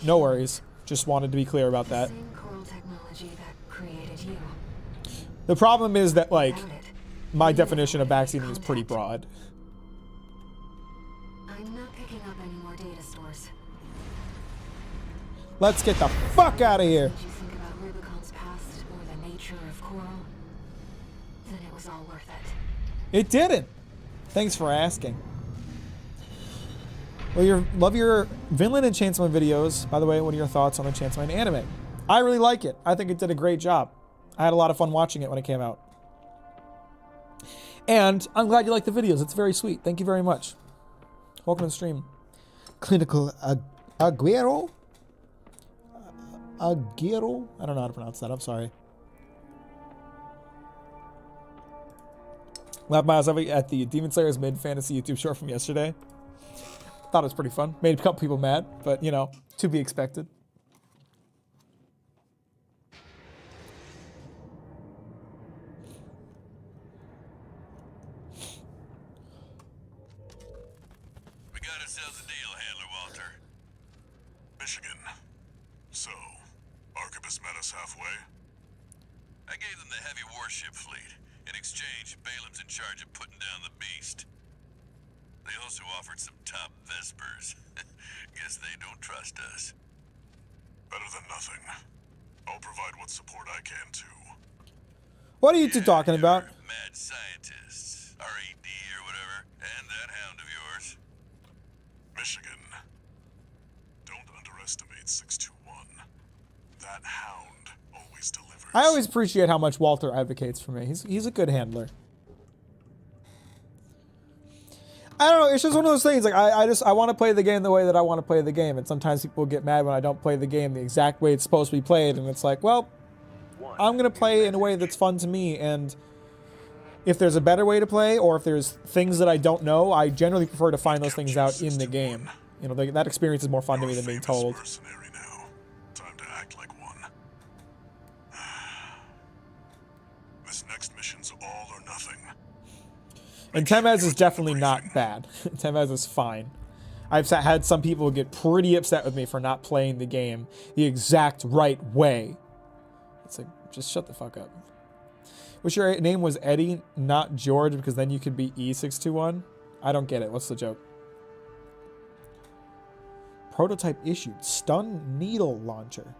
No worries. Just wanted to be clear about that. Same coral technology that created alongside you. The problem is that, like, Without it, my definition of backseating is pretty broad. I'm not picking up any more data stores. Let's get the fuck out of here. Did you think about Rubicon's past or the nature of Coral? Then it was all worth it. It didn't. Thanks for asking. Well, love your Vinland and Chainsaw Man videos. By the way, what are your thoughts on the Chainsaw Man anime? I really like it. I think it did a great job. I had a lot of fun watching it when it came out. And I'm glad you like the videos. It's very sweet. Thank you very much. Welcome to the stream. Clinical Aguero? Aguero? I don't know how to pronounce that. I'm sorry. Laughed myself at the Demon Slayer's mid-fantasy YouTube short from yesterday. Thought it was pretty fun. Made a couple people mad, but, you know, to be expected. We got ourselves a deal, Handler Walter. Michigan. So, Arquebus met us halfway? I gave them the heavy warship fleet. In exchange, Balaam's in charge of putting down the beast. They also offered some top Vespers. Guess they don't trust us. Better than nothing. I'll provide what support I can, too. What are you two talking about? Mad scientists, R.E.D. or whatever, and that hound of yours. Michigan. Don't underestimate 621. That hound always delivers. I always appreciate how much Walter advocates for me. He's a good handler. I don't know, it's just one of those things, like, I want to play the game the way that I want to play the game, and sometimes people get mad when I don't play the game the exact way it's supposed to be played, and it's like, well, I'm going to play in a way that's fun to me, and if there's a better way to play, or if there's things that I don't know, I generally prefer to find those things out in the game. You know, that experience is more fun to me than being told. Mercenary now. Time to act like one. This next mission's all or nothing. And Temez is definitely not bad. Temez is fine. I've had some people get pretty upset with me for not playing the game the exact right way. It's like, just shut the fuck up. Wish your name was Eddie, not George, because then you could be E621. I don't get it. What's the joke? Prototype issued. Stun needle launcher.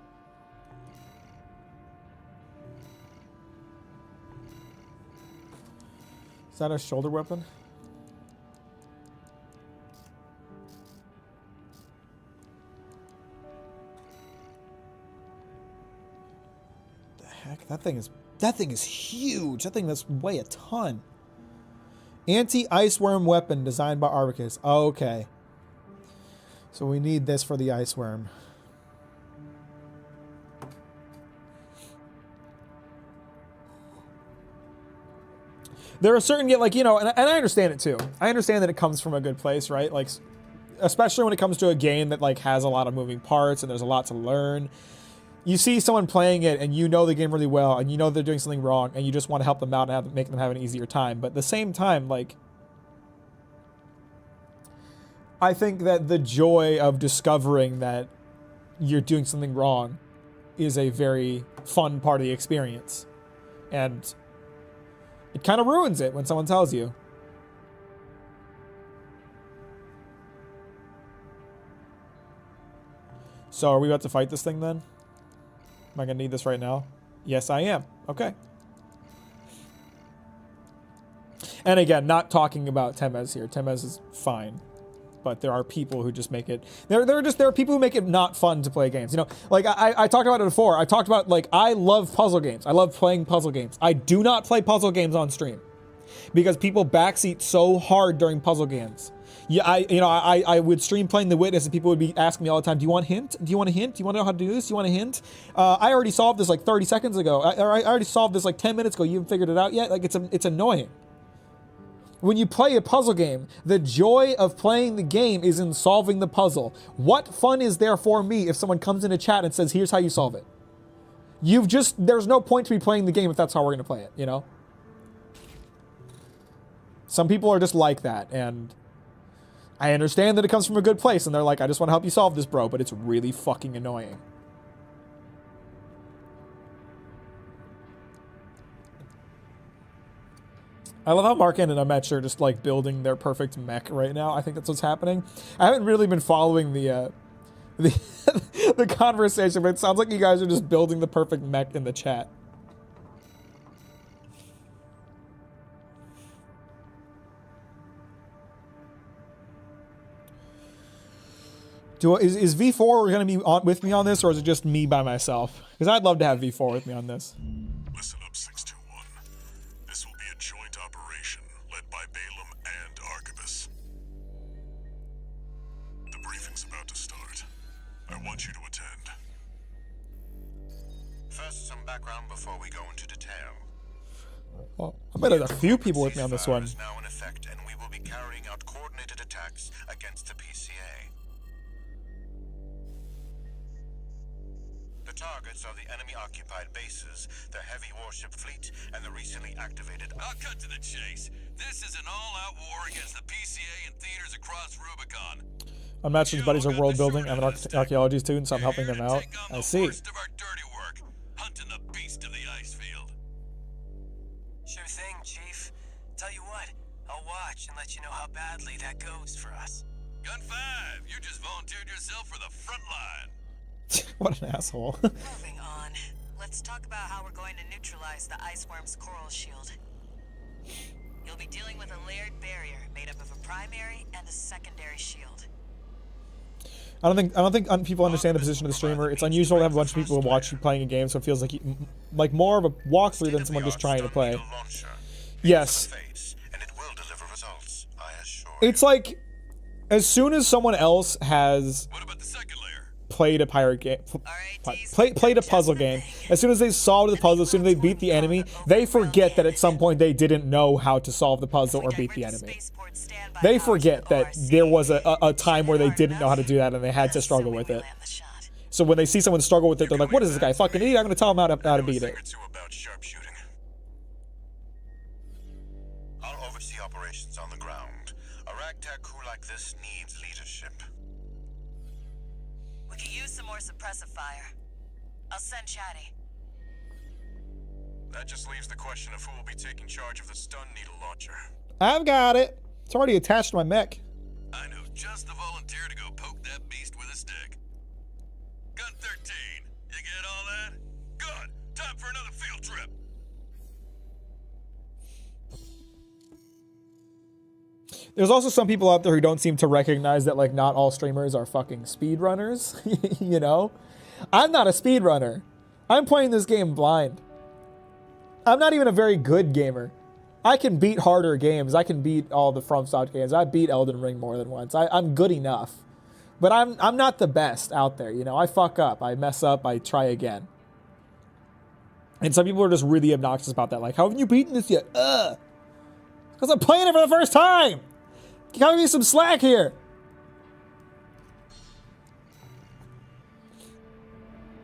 Is that a shoulder weapon? The heck? That thing is huge. That thing must weigh a ton. Anti-ice worm weapon designed by Arbicus. Okay. So we need this for the ice worm. There are certain, like, you know, and I understand it too. I understand that it comes from a good place, right? Like, especially when it comes to a game that, like, has a lot of moving parts and there's a lot to learn. You see someone playing it and you know the game really well and you know they're doing something wrong and you just want to help them out and make them have an easier time. But at the same time, like, I think that the joy of discovering that you're doing something wrong is a very fun part of the experience. And it kind of ruins it when someone tells you. So are we about to fight this thing then? Am I going to need this right now? Yes, I am. Okay. And again, not talking about Temez here. Temez is fine. But there are people who just make it... There are people who make it not fun to play games. You know, like, I talked about it before. I talked about, like, I love puzzle games. I love playing puzzle games. I do not play puzzle games on stream. Because people backseat so hard during puzzle games. Yeah, I would stream playing The Witness and people would be asking me all the time, do you want a hint? Do you want a hint? Do you want to know how to do this? Do you want a hint? I already solved this like 30 seconds ago. I already solved this like 10 minutes ago. You haven't figured it out yet? Like, it's annoying. When you play a puzzle game, the joy of playing the game is in solving the puzzle. What fun is there for me if someone comes in a chat and says, here's how you solve it? There's no point to be playing the game if that's how we're going to play it, you know? Some people are just like that, and I understand that it comes from a good place, and they're like, I just want to help you solve this, bro, but it's really fucking annoying. I love how Mark and Matt are just like building their perfect mech right now. I think that's what's happening. I haven't really been following the the conversation, but it sounds like you guys are just building the perfect mech in the chat. Is V4 going to be with me on this, or is it just me by myself? Because I'd love to have V4 with me on this. Listen up, 621. This will be a joint operation led by Balaam and Arquebus. The briefing's about to start. I want you to attend. First, some background before we go into detail. Well, I bet there's a few people with me on this one. Is now in effect, and we will be carrying out coordinated attacks against the PCA. The targets are the enemy-occupied bases, the heavy warship fleet, and the recently activated... I'll cut to the chase. This is an all-out war against the PCA and theaters across Rubicon. Unmatched buddies are world building. I'm an archaeology student, so I'm helping them out. I see. Worst of our dirty work, hunting the beast of the ice field. Sure thing, Chief. Tell you what, I'll watch and let you know how badly that goes for us. Gun 5, you just volunteered yourself for the front line. What an asshole. Moving on. Let's talk about how we're going to neutralize the iceworm's coral shield. You'll be dealing with a layered barrier made up of a primary and a secondary shield. I don't think people understand the position of the streamer. It's unusual to have a bunch of people watch you playing a game, so it feels like more of a walkthrough than someone just trying to play. Yes. It's like as soon as someone else has played a pirate game, played a puzzle game, as soon as they solved the puzzle, as soon as they beat the enemy, they forget that at some point they didn't know how to solve the puzzle or beat the enemy. They forget that there was a time where they didn't know how to do that and they had to struggle with it. So when they see someone struggle with it, they're like, what is this guy, fucking idiot? I'm going to tell him how to beat it. I'll oversee operations on the ground. A ragtag crew like this needs leadership. We could use some more suppressive fire. I'll send Chatty. That just leaves the question of who will be taking charge of the stun needle launcher. I've got it. It's already attached to my mech. I know just the volunteer to go poke that beast with a stick. Gun 13, you get all that? Good. Time for another field trip. There's also some people out there who don't seem to recognize that, like, not all streamers are fucking speedrunners. You know? I'm not a speedrunner. I'm playing this game blind. I'm not even a very good gamer. I can beat harder games. I can beat all the FromSoft games. I beat Elden Ring more than once. I'm good enough. But I'm not the best out there, you know? I fuck up. I mess up. I try again. And some people are just really obnoxious about that. Like, how haven't you beaten this yet? Because I'm playing it for the first time! Give me some slack here!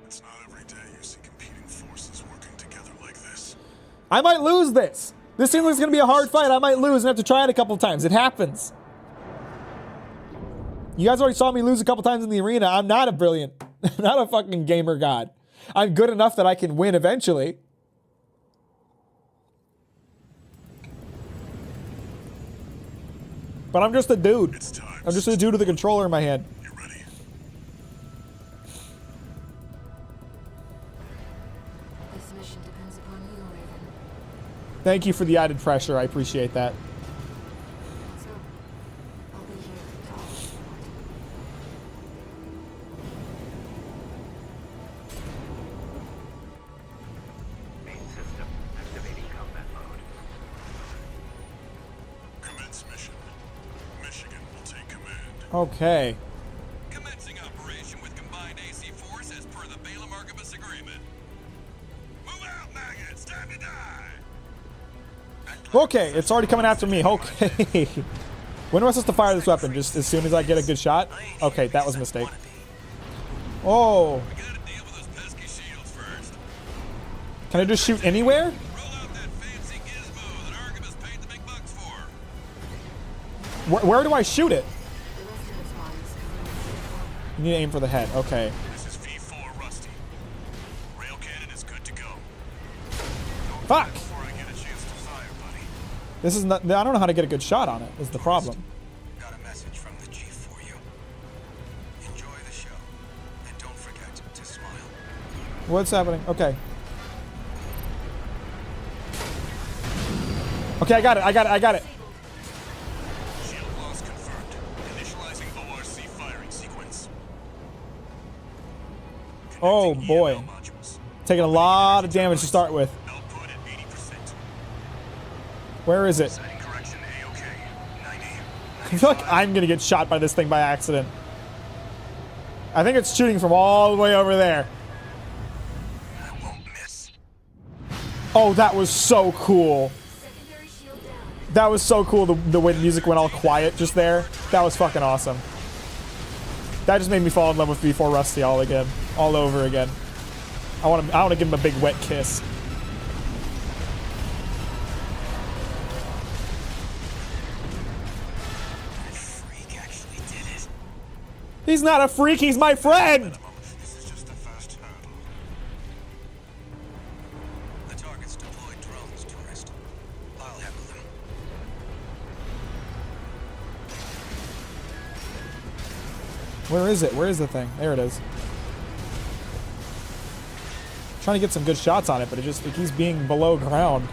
It's not every day you see competing forces working together like this. I might lose this! This seems like it's gonna be a hard fight. I might lose and have to try it a couple times. It happens. You guys already saw me lose a couple times in the arena. I'm not I'm not a fucking gamer god. I'm good enough that I can win eventually. But I'm just a dude. I'm just a dude with a controller in my hand. You ready? This mission depends upon you, Raven. Thank you for the added pressure. I appreciate that. Let's go. I'll be here to all support. Main system activating combat mode. Commence mission. Michigan will take command. Okay. Commencing operation with combined AC force as per the Balaam Arquebus agreement. Move out, maggots! Time to die! Okay, it's already coming after me. Okay. When am I supposed to fire this weapon? Just as soon as I get a good shot? Okay, that was a mistake. Oh. We gotta deal with those pesky shields first. Can I just shoot anywhere? Roll out that fancy gizmo that Arquebus paid the big bucks for. Where do I shoot it? The rest of its body is covered in C4. You need to aim for the head. Okay. This is V4 Rusty. Rail cannon is good to go. Fuck! Before I get a chance to fire, buddy. This is not. I don't know how to get a good shot on it. Is the problem? Got a message from the Chief for you. Enjoy the show, and don't forget to smile. What's happening? Okay. Okay, I got it. I got it. I got it. Shield loss confirmed. Initializing ORC firing sequence. Oh Connecting boy. EML modules. Taking a lot of damage to start with. Output at 80%. Where is it? Setting correction A-OK. 90. I feel like I'm gonna get shot by this thing by accident. I think it's shooting from all the way over there. I won't miss. Oh, that was so cool. Secondary shield down. That was so cool. The way the music went all quiet just there. That was fucking awesome. That just made me fall in love with V4 Rusty all over again. I want to give him a big wet kiss. That freak actually did it. He's not a freak. He's my friend. This is just the first hurdle. The target's deployed drones, tourist. I'll handle them. Where is it? Where is the thing? There it is. Trying to get some good shots on it, but it keeps being below ground.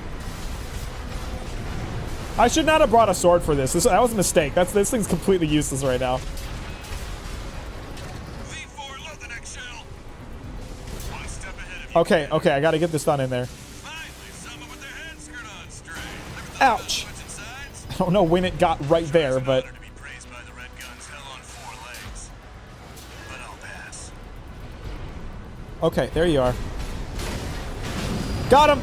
I should not have brought a sword for this. That was a mistake. This thing's completely useless right now. V4, load the next shell. One step ahead of you. Okay, okay, I gotta get this done in there. Finally, someone with their head skirt on straight. Ouch! I don't know when it got right there, but... To be praised by the red guns hell on 4 legs. But I'll pass. Okay, there you are. Got him!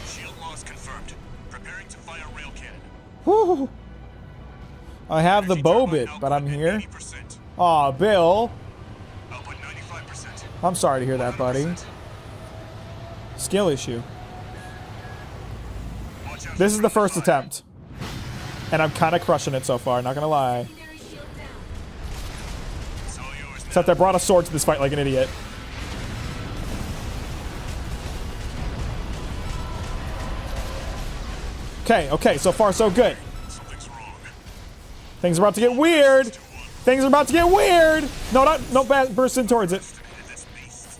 Shield loss confirmed. Preparing to fire rail cannon. Whew. I have the bow bit, but I'm here. Aw, Bill. Output 95%. I'm sorry to hear that, buddy. Skill issue. Watch out This is for the first fire. attempt. And I'm kind of crushing it so far, not gonna lie. Secondary shield down. It's all yours now. Except I brought a sword to this fight like an idiot. Okay, okay, so far so good. Something's wrong. Things are about to get weird. Things are about to get weird. No, no, burst in towards it. Hit this beast.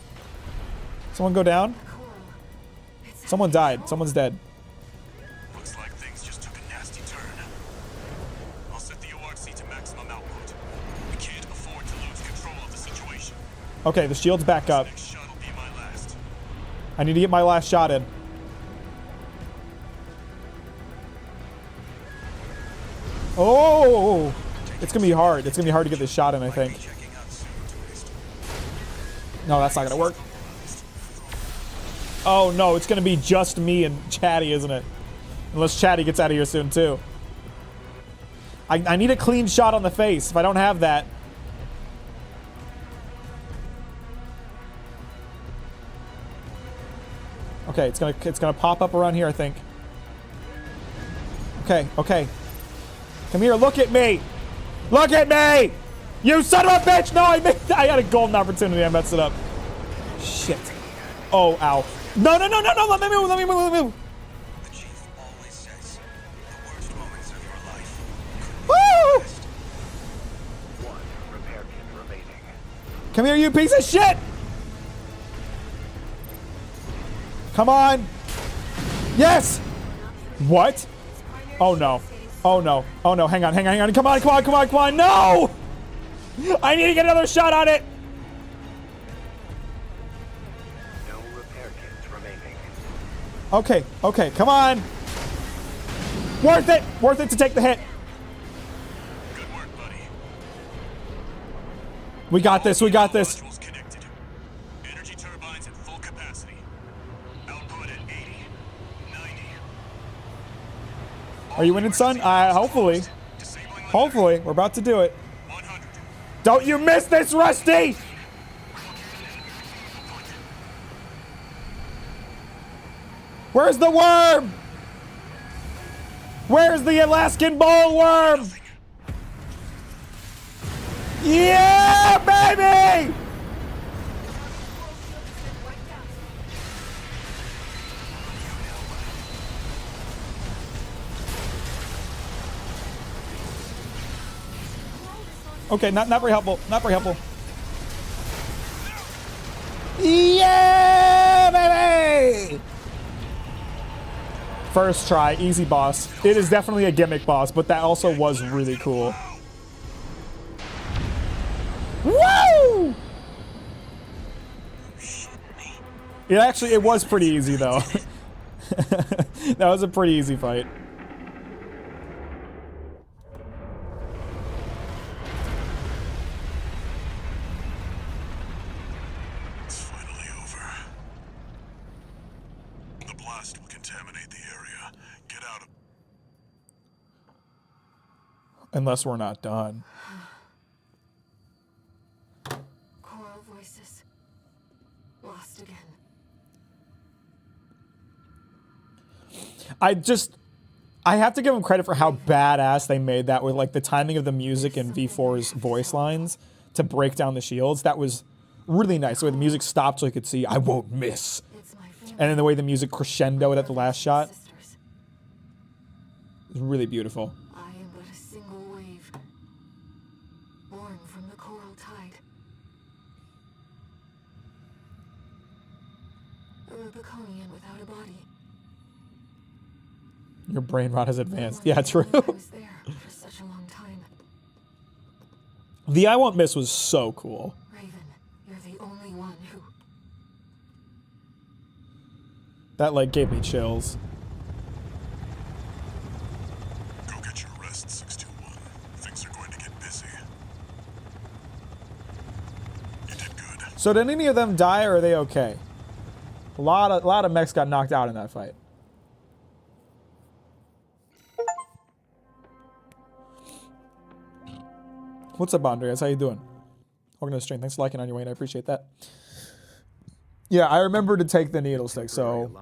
Someone go down. Coral. It's Someone died. Someone's dead. Looks like things just took a nasty turn. I'll set the ORC to maximum output. We can't afford to lose control of the situation. Okay, the shield's back up. Next shot will be my last. I need to get my last shot in. Oh! It's gonna be hard. It's gonna be hard to get this shot in, I think. Checking out soon, tourist. No, that's not gonna work. Oh no, it's gonna be just me and Chatty, isn't it? Unless Chatty gets out of here soon too. I need a clean shot on the face. If I don't have that. Okay, it's gonna pop up around here, I think. Okay, okay. Come here, look at me! Look at me! You son of a bitch! No, I had a golden opportunity, I messed it up. Shit. Oh, ow. No, no, no, no, no, let me move, let me move, let me move. The Chief always says the worst moments of your life. Woo! One repair kit remaining. Come here, you piece of shit! Come on! Yes! What? Oh no. Oh no. Oh no, hang on, hang on, hang on. Come on, come on, come on, come on. No! I need to get another shot on it! No repair kits remaining. Okay, okay, come on. Worth it! Worth it to take the hit. Good work, buddy. We got this, we got this. Modules connected. Energy turbines at full capacity. Output at 80, 90. Are you winning, son? Hopefully. Disabling Hopefully. We're about to do it. 100. Don't you miss this, Rusty! Where's the worm? Where's the Alaskan bowl worm? Yeah, baby! Okay, not very helpful. Not very helpful. Yeah, baby! First try, easy boss. It is definitely a gimmick boss, but that also was really cool. Woo! It was pretty easy though. That was a pretty easy fight. It's finally over. The blast will contaminate the area. Get out of... Unless we're not done. Choral voices. Lost again. I have to give them credit for how badass they made that with like the timing of the music and V4's voice lines to break down the shields. That was really nice. The way the music stopped so you could see, I won't miss. And then the way the music crescendoed at the last shot. It was really beautiful. I am but a single wave, born from the coral tide. A Rubiconian without a body. Your brain rot has advanced. Yeah, true. I was there for such a long time. The I won't miss was so cool. Raven, you're the only one who... That like gave me chills. Go get your rest, 621. Things are going to get busy. You did good. So did any of them die or are they okay? A lot of mechs got knocked out in that fight. What's up, Andreas? How you doing? Welcome to the stream. Thanks for liking on your way, and I appreciate that. Yeah, I remember to take the needle stick, so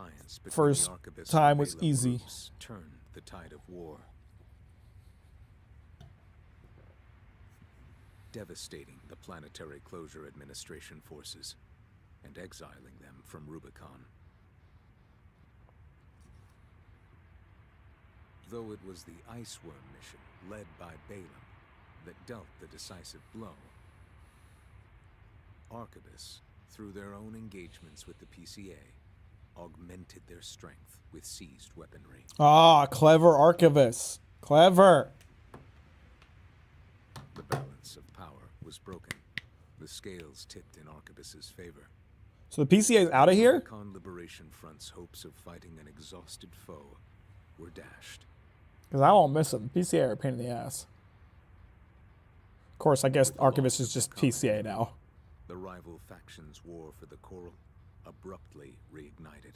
first time was easy. Turn the tide of war. Devastating the Planetary Closure Administration forces and exiling them from Rubicon. Though it was the Iceworm mission led by Balaam that dealt the decisive blow, Arquebus, through their own engagements with the PCA, augmented their strength with seized weaponry. Ah, clever Arquebus. Clever. The balance of power was broken. The scales tipped in Arquebus's favor. So the PCA is out of here? Con Liberation Front's hopes of fighting an exhausted foe were dashed. Because I won't miss them. PCA are a pain in the ass. Of course, I guess Arquebus is just PCA now. The rival factions' war for the Coral abruptly reignited.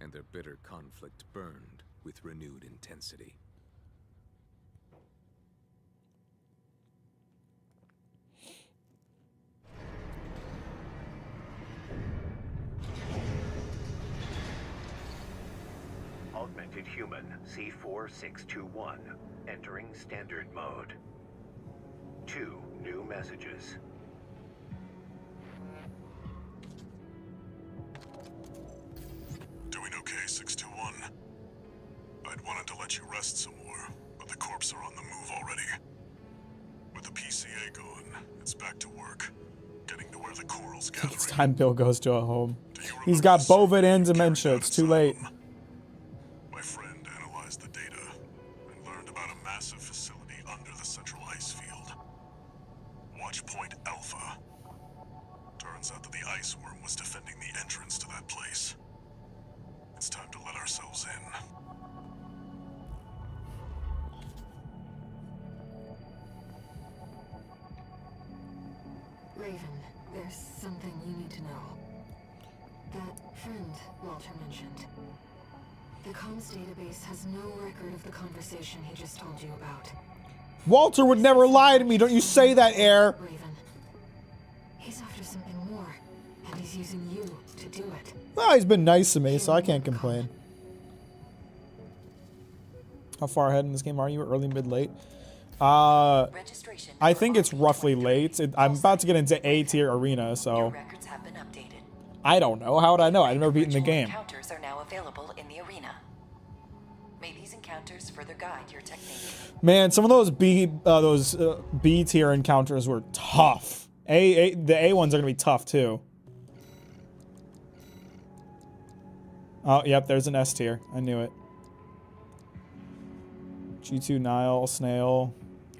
And their bitter conflict burned with renewed intensity. Augmented Human C4621, entering standard mode. 2 new messages. Doing okay, 621. I'd wanted to let you rest some more, but the corps are on the move already. With the PCA gone, it's back to work. Getting to where the coral's gathering. It's time Bill goes to a home. He's got Bovid and dementia. It's too late. My friend analyzed the data and learned about a massive facility under the central ice field. Watch Point Alpha. Turns out that the ice worm was defending the entrance to that place. It's time to let ourselves in. Raven, there's something you need to know. That friend Walter mentioned. The comms database has no record of the conversation he just told you about. Walter would never lie to me. Don't you say that, Air. Raven, he's after something more, and he's using you to do it. Well, he's been nice to me, so I can't complain. How far ahead in this game are you? Early, mid, late? I think it's roughly late. I'm about to get into A tier arena, so Records have been updated. I don't know. How would I know? I've never beaten the game. Encounters are now available in the arena. May these encounters encounters further guide your technique. Man, some of those B tier encounters were tough. The A ones are gonna be tough too. Oh, yep, there's an S tier. I knew it. G2 Nile, Snail,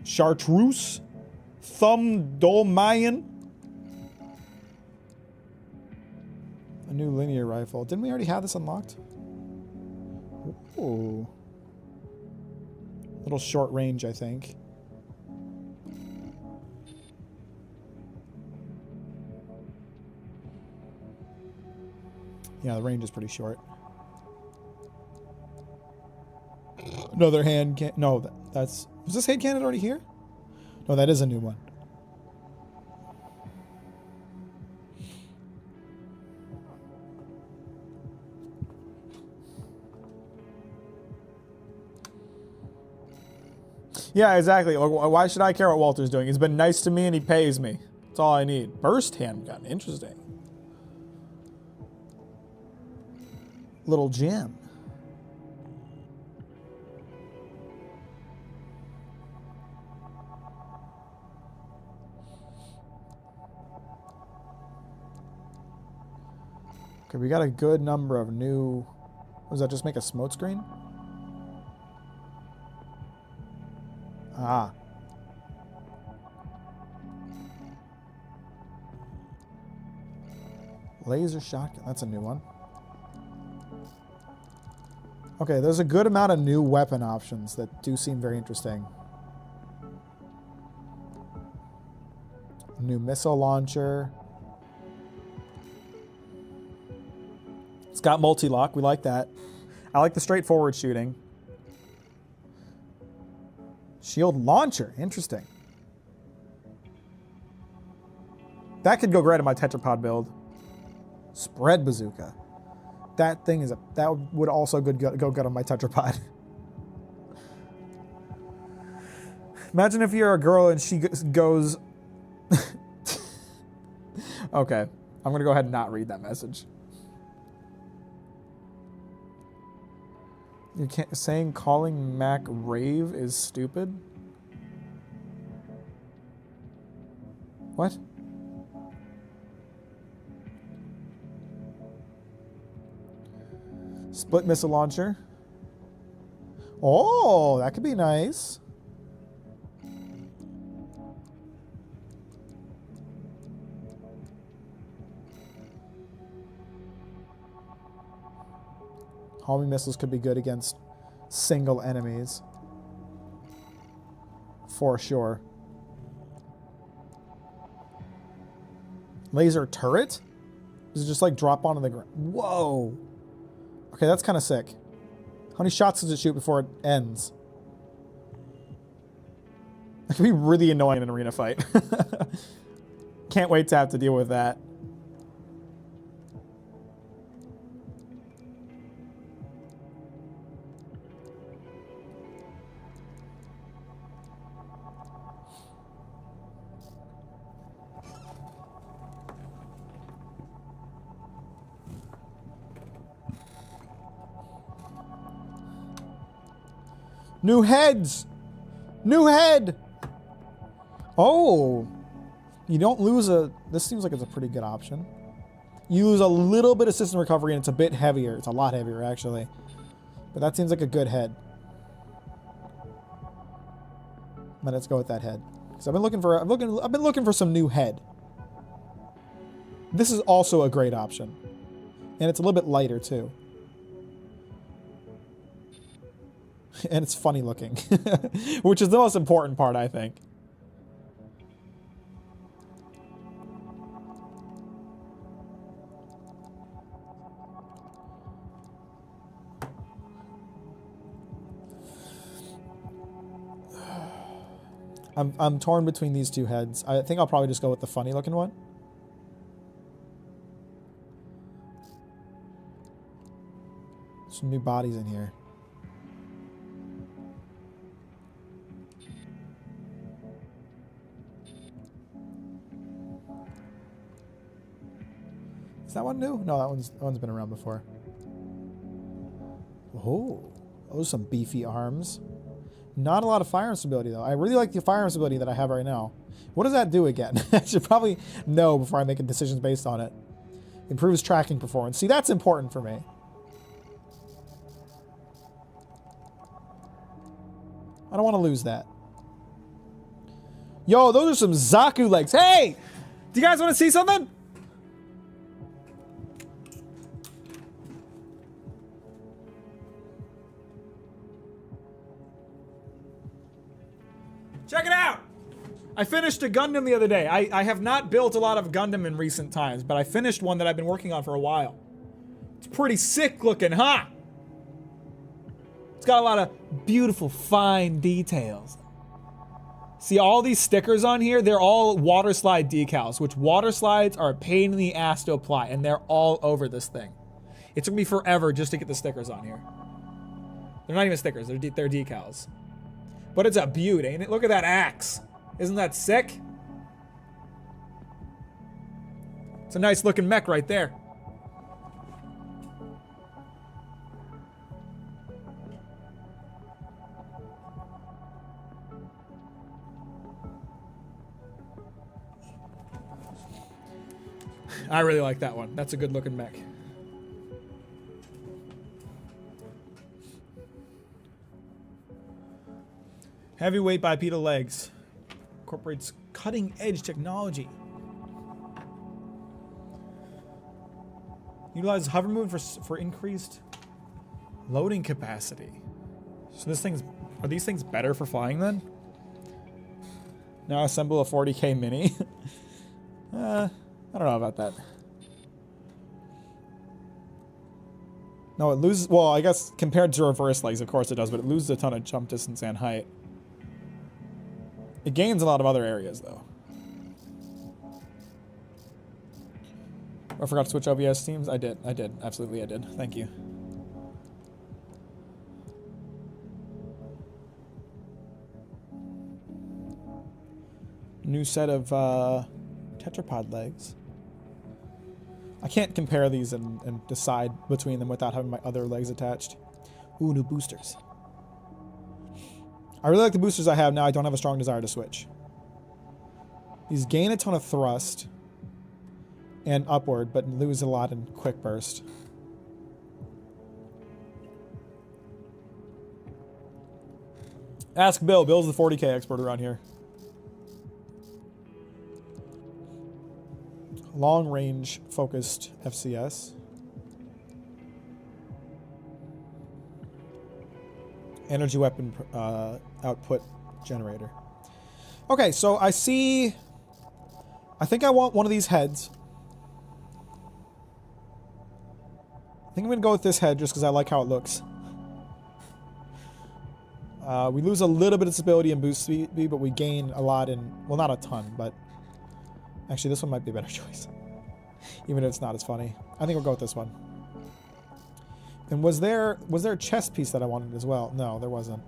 Chartreuse, Thumb Dolmayan. A new linear rifle. Didn't we already have this unlocked? Ooh. Little short range, I think. Yeah, the range is pretty short. Another hand can. No, that's. Was this hand cannon already here? No, that is a new one. Yeah, exactly. Why should I care what Walter's doing? He's been nice to me and he pays me. That's all I need. Burst handgun. Interesting. Little gem. Okay, we got a good number of new... What does that just make a smoke screen? Ah. Laser shotgun. That's a new one. Okay, there's a good amount of new weapon options that do seem very interesting. New missile launcher. It's got multi-lock. We like that. I like the straightforward shooting. Shield launcher. Interesting. That could go great in my tetrapod build. Spread bazooka. That thing is that would also go good on my tetrapod. Imagine if you're a girl and she goes... Okay. I'm going to go ahead and not read that message. You can't saying calling Mack rave is stupid? What? Split missile launcher. Oh, that could be nice. Homing missiles could be good against single enemies. For sure. Laser turret? Does it just like drop onto the ground? Whoa. Okay, that's kind of sick. How many shots does it shoot before it ends? That could be really annoying in an arena fight. Can't wait to have to deal with that. New heads! New head! Oh! You don't lose a... This seems like it's a pretty good option. You lose a little bit of system recovery and it's a bit heavier. It's a lot heavier, actually. But that seems like a good head. But let's go with that head. Because I've been looking for some new head. This is also a great option. And it's a little bit lighter, too. And it's funny looking, which is the most important part, I think. I'm torn between these two heads. I think I'll probably just go with the funny looking one. Some new bodies in here. Is that one new? No, that one's been around before. Oh, Those are some beefy arms. Not a lot of firearm stability, though. I really like the firearm stability that I have right now. What does that do again? I should probably know before I make decisions based on it. Improves tracking performance. See, that's important for me. I don't want to lose that. Yo, those are some Zaku legs. Hey! Do you guys want to see something? Check it out! I finished a Gundam the other day. I have not built a lot of Gundam in recent times, but I finished one that I've been working on for a while. It's pretty sick looking, huh? It's got a lot of beautiful, fine details. See all these stickers on here? They're all water slide decals, which water slides are a pain in the ass to apply, and they're all over this thing. It took me forever just to get the stickers on here. They're not even stickers, they're decals. But it's a beaut, ain't it? Look at that axe. Isn't that sick? It's a nice looking mech right there. I really like that one. That's a good looking mech. Heavyweight bipedal legs. Incorporates cutting edge technology. Utilizes hover movement for increased loading capacity. So are these things better for flying then? Now assemble a 40K mini. I don't know about that. No, it loses, well, I guess compared to reverse legs, of course it does, but it loses a ton of jump distance and height. It gains a lot of other areas, though. I forgot to switch OBS teams. I did. Absolutely, I did. Thank you. New set of tetrapod legs. I can't compare these and decide between them without having my other legs attached. Ooh, new boosters. I really like the boosters I have now. I don't have a strong desire to switch. These gain a ton of thrust and upward, but lose a lot in quick burst. Ask Bill. Bill's the 40K expert around here. Long range focused FCS. Energy weapon output generator. Okay, so I see. I think I want one of these heads. I think I'm gonna go with this head just because I like how it looks. We lose a little bit of stability and boost speed, but we gain a lot in, well, not a ton, but actually this one might be a better choice. Even if it's not as funny. I think we'll go with this one. And was there a chest piece that I wanted as well? No, there wasn't.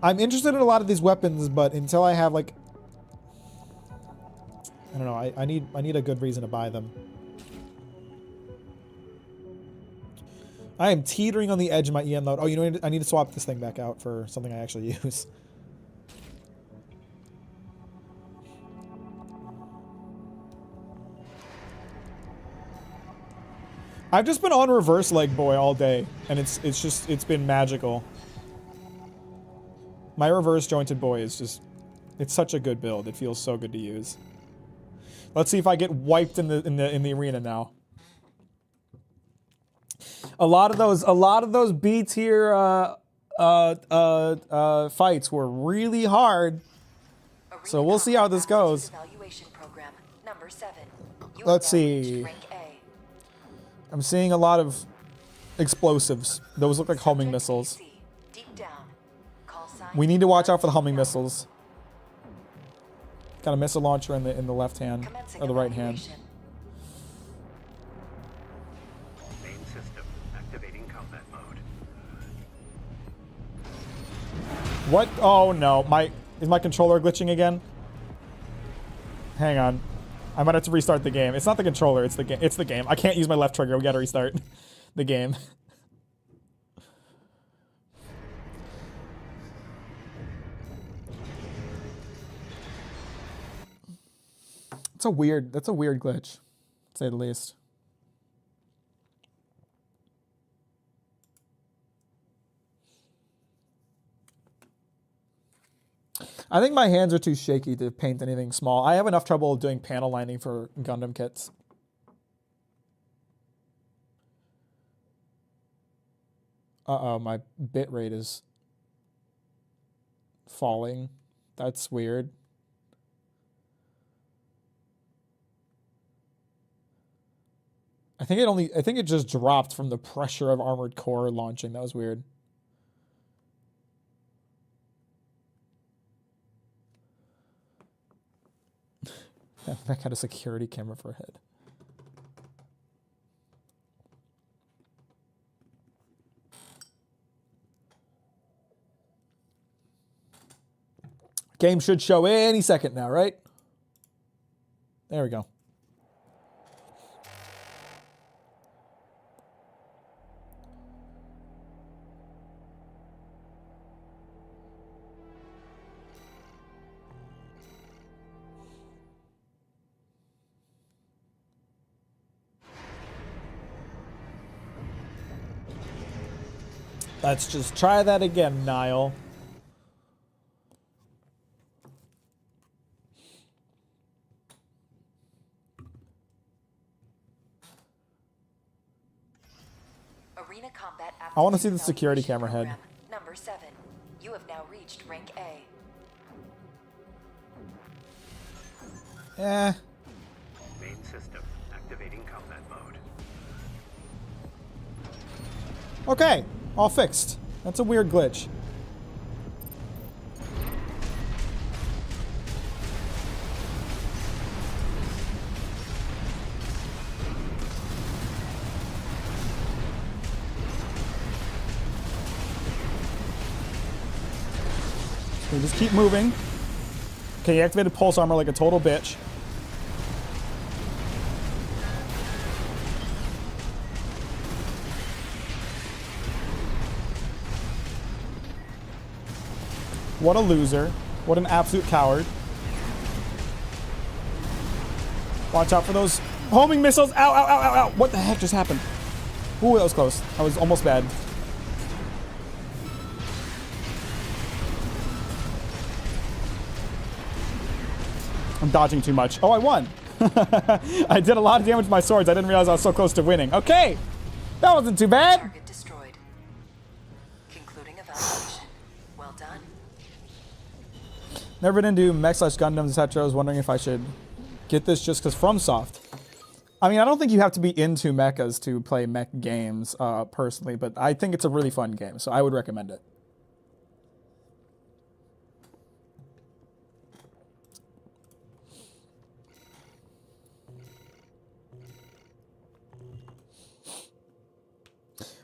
I'm interested in a lot of these weapons, but until I have like, I don't know, I need a good reason to buy them. I am teetering on the edge of my EN load. Oh, you know, I need to swap this thing back out for something I actually use. I've just been on reverse leg boy all day, and it's been magical. My reverse jointed boy is just, it's such a good build. It feels so good to use. Let's see if I get wiped in the arena now. A lot of those B tier fights were really hard. So we'll see how this goes. Let's see. I'm seeing a lot of explosives. Those look like homing missiles. We need to watch out for the homing missiles. Got a missile launcher in the left hand or the right hand. Main system activating combat mode. What? Oh no! Is my controller glitching again? Hang on. I might have to restart the game. It's not the controller, it's the game. It's the game. I can't use my left trigger. We gotta restart the game. That's a weird glitch, to say the least. I think my hands are too shaky to paint anything small. I have enough trouble doing panel lining for Gundam kits. Uh-oh, my bit rate is falling. That's weird. I think it just dropped from the pressure of Armored Core launching. That was weird. That Mack had a security camera for a head. Game should show any second now, right? There we go. Let's just try that again, Niall. Arena combat I want to see aptitude the security evaluation camera head. program. Number 7. You have now reached rank A. Eh. Main system activating combat mode. Okay, all fixed. That's a weird glitch. We just keep moving. Okay, he activated pulse armor like a total bitch. What a loser. What an absolute coward. Watch out for those homing missiles. Ow, ow, ow, ow, ow. What the heck just happened? Ooh, that was close. That was almost bad. I'm dodging too much. Oh, I won. I did a lot of damage with my swords. I didn't realize I was so close to winning. Okay. That wasn't too bad. Target destroyed. Concluding evaluation. Well done. Never been into Mech/Gundams, etc. I was wondering if I should get this just because FromSoft. I mean, I don't think you have to be into mechas to play mech games, personally, but I think it's a really fun game, so I would recommend it.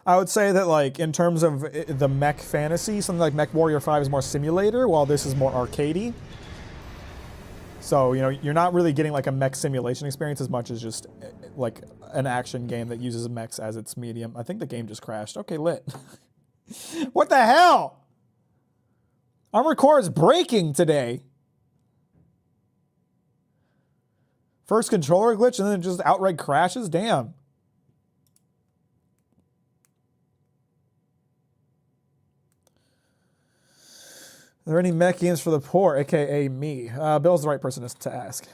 I would say that, like, in terms of the mech fantasy, something like Mech Warrior 5 is more simulator, while this is more arcadey. So, you know, you're not really getting like a mech simulation experience as much as just like an action game that uses mechs as its medium. I think the game just crashed. Okay, lit. What the hell? Armored Core is breaking today. First controller glitch and then it just outright crashes? Damn. Are there any mech games for the poor, aka me? Bill's the right person to ask.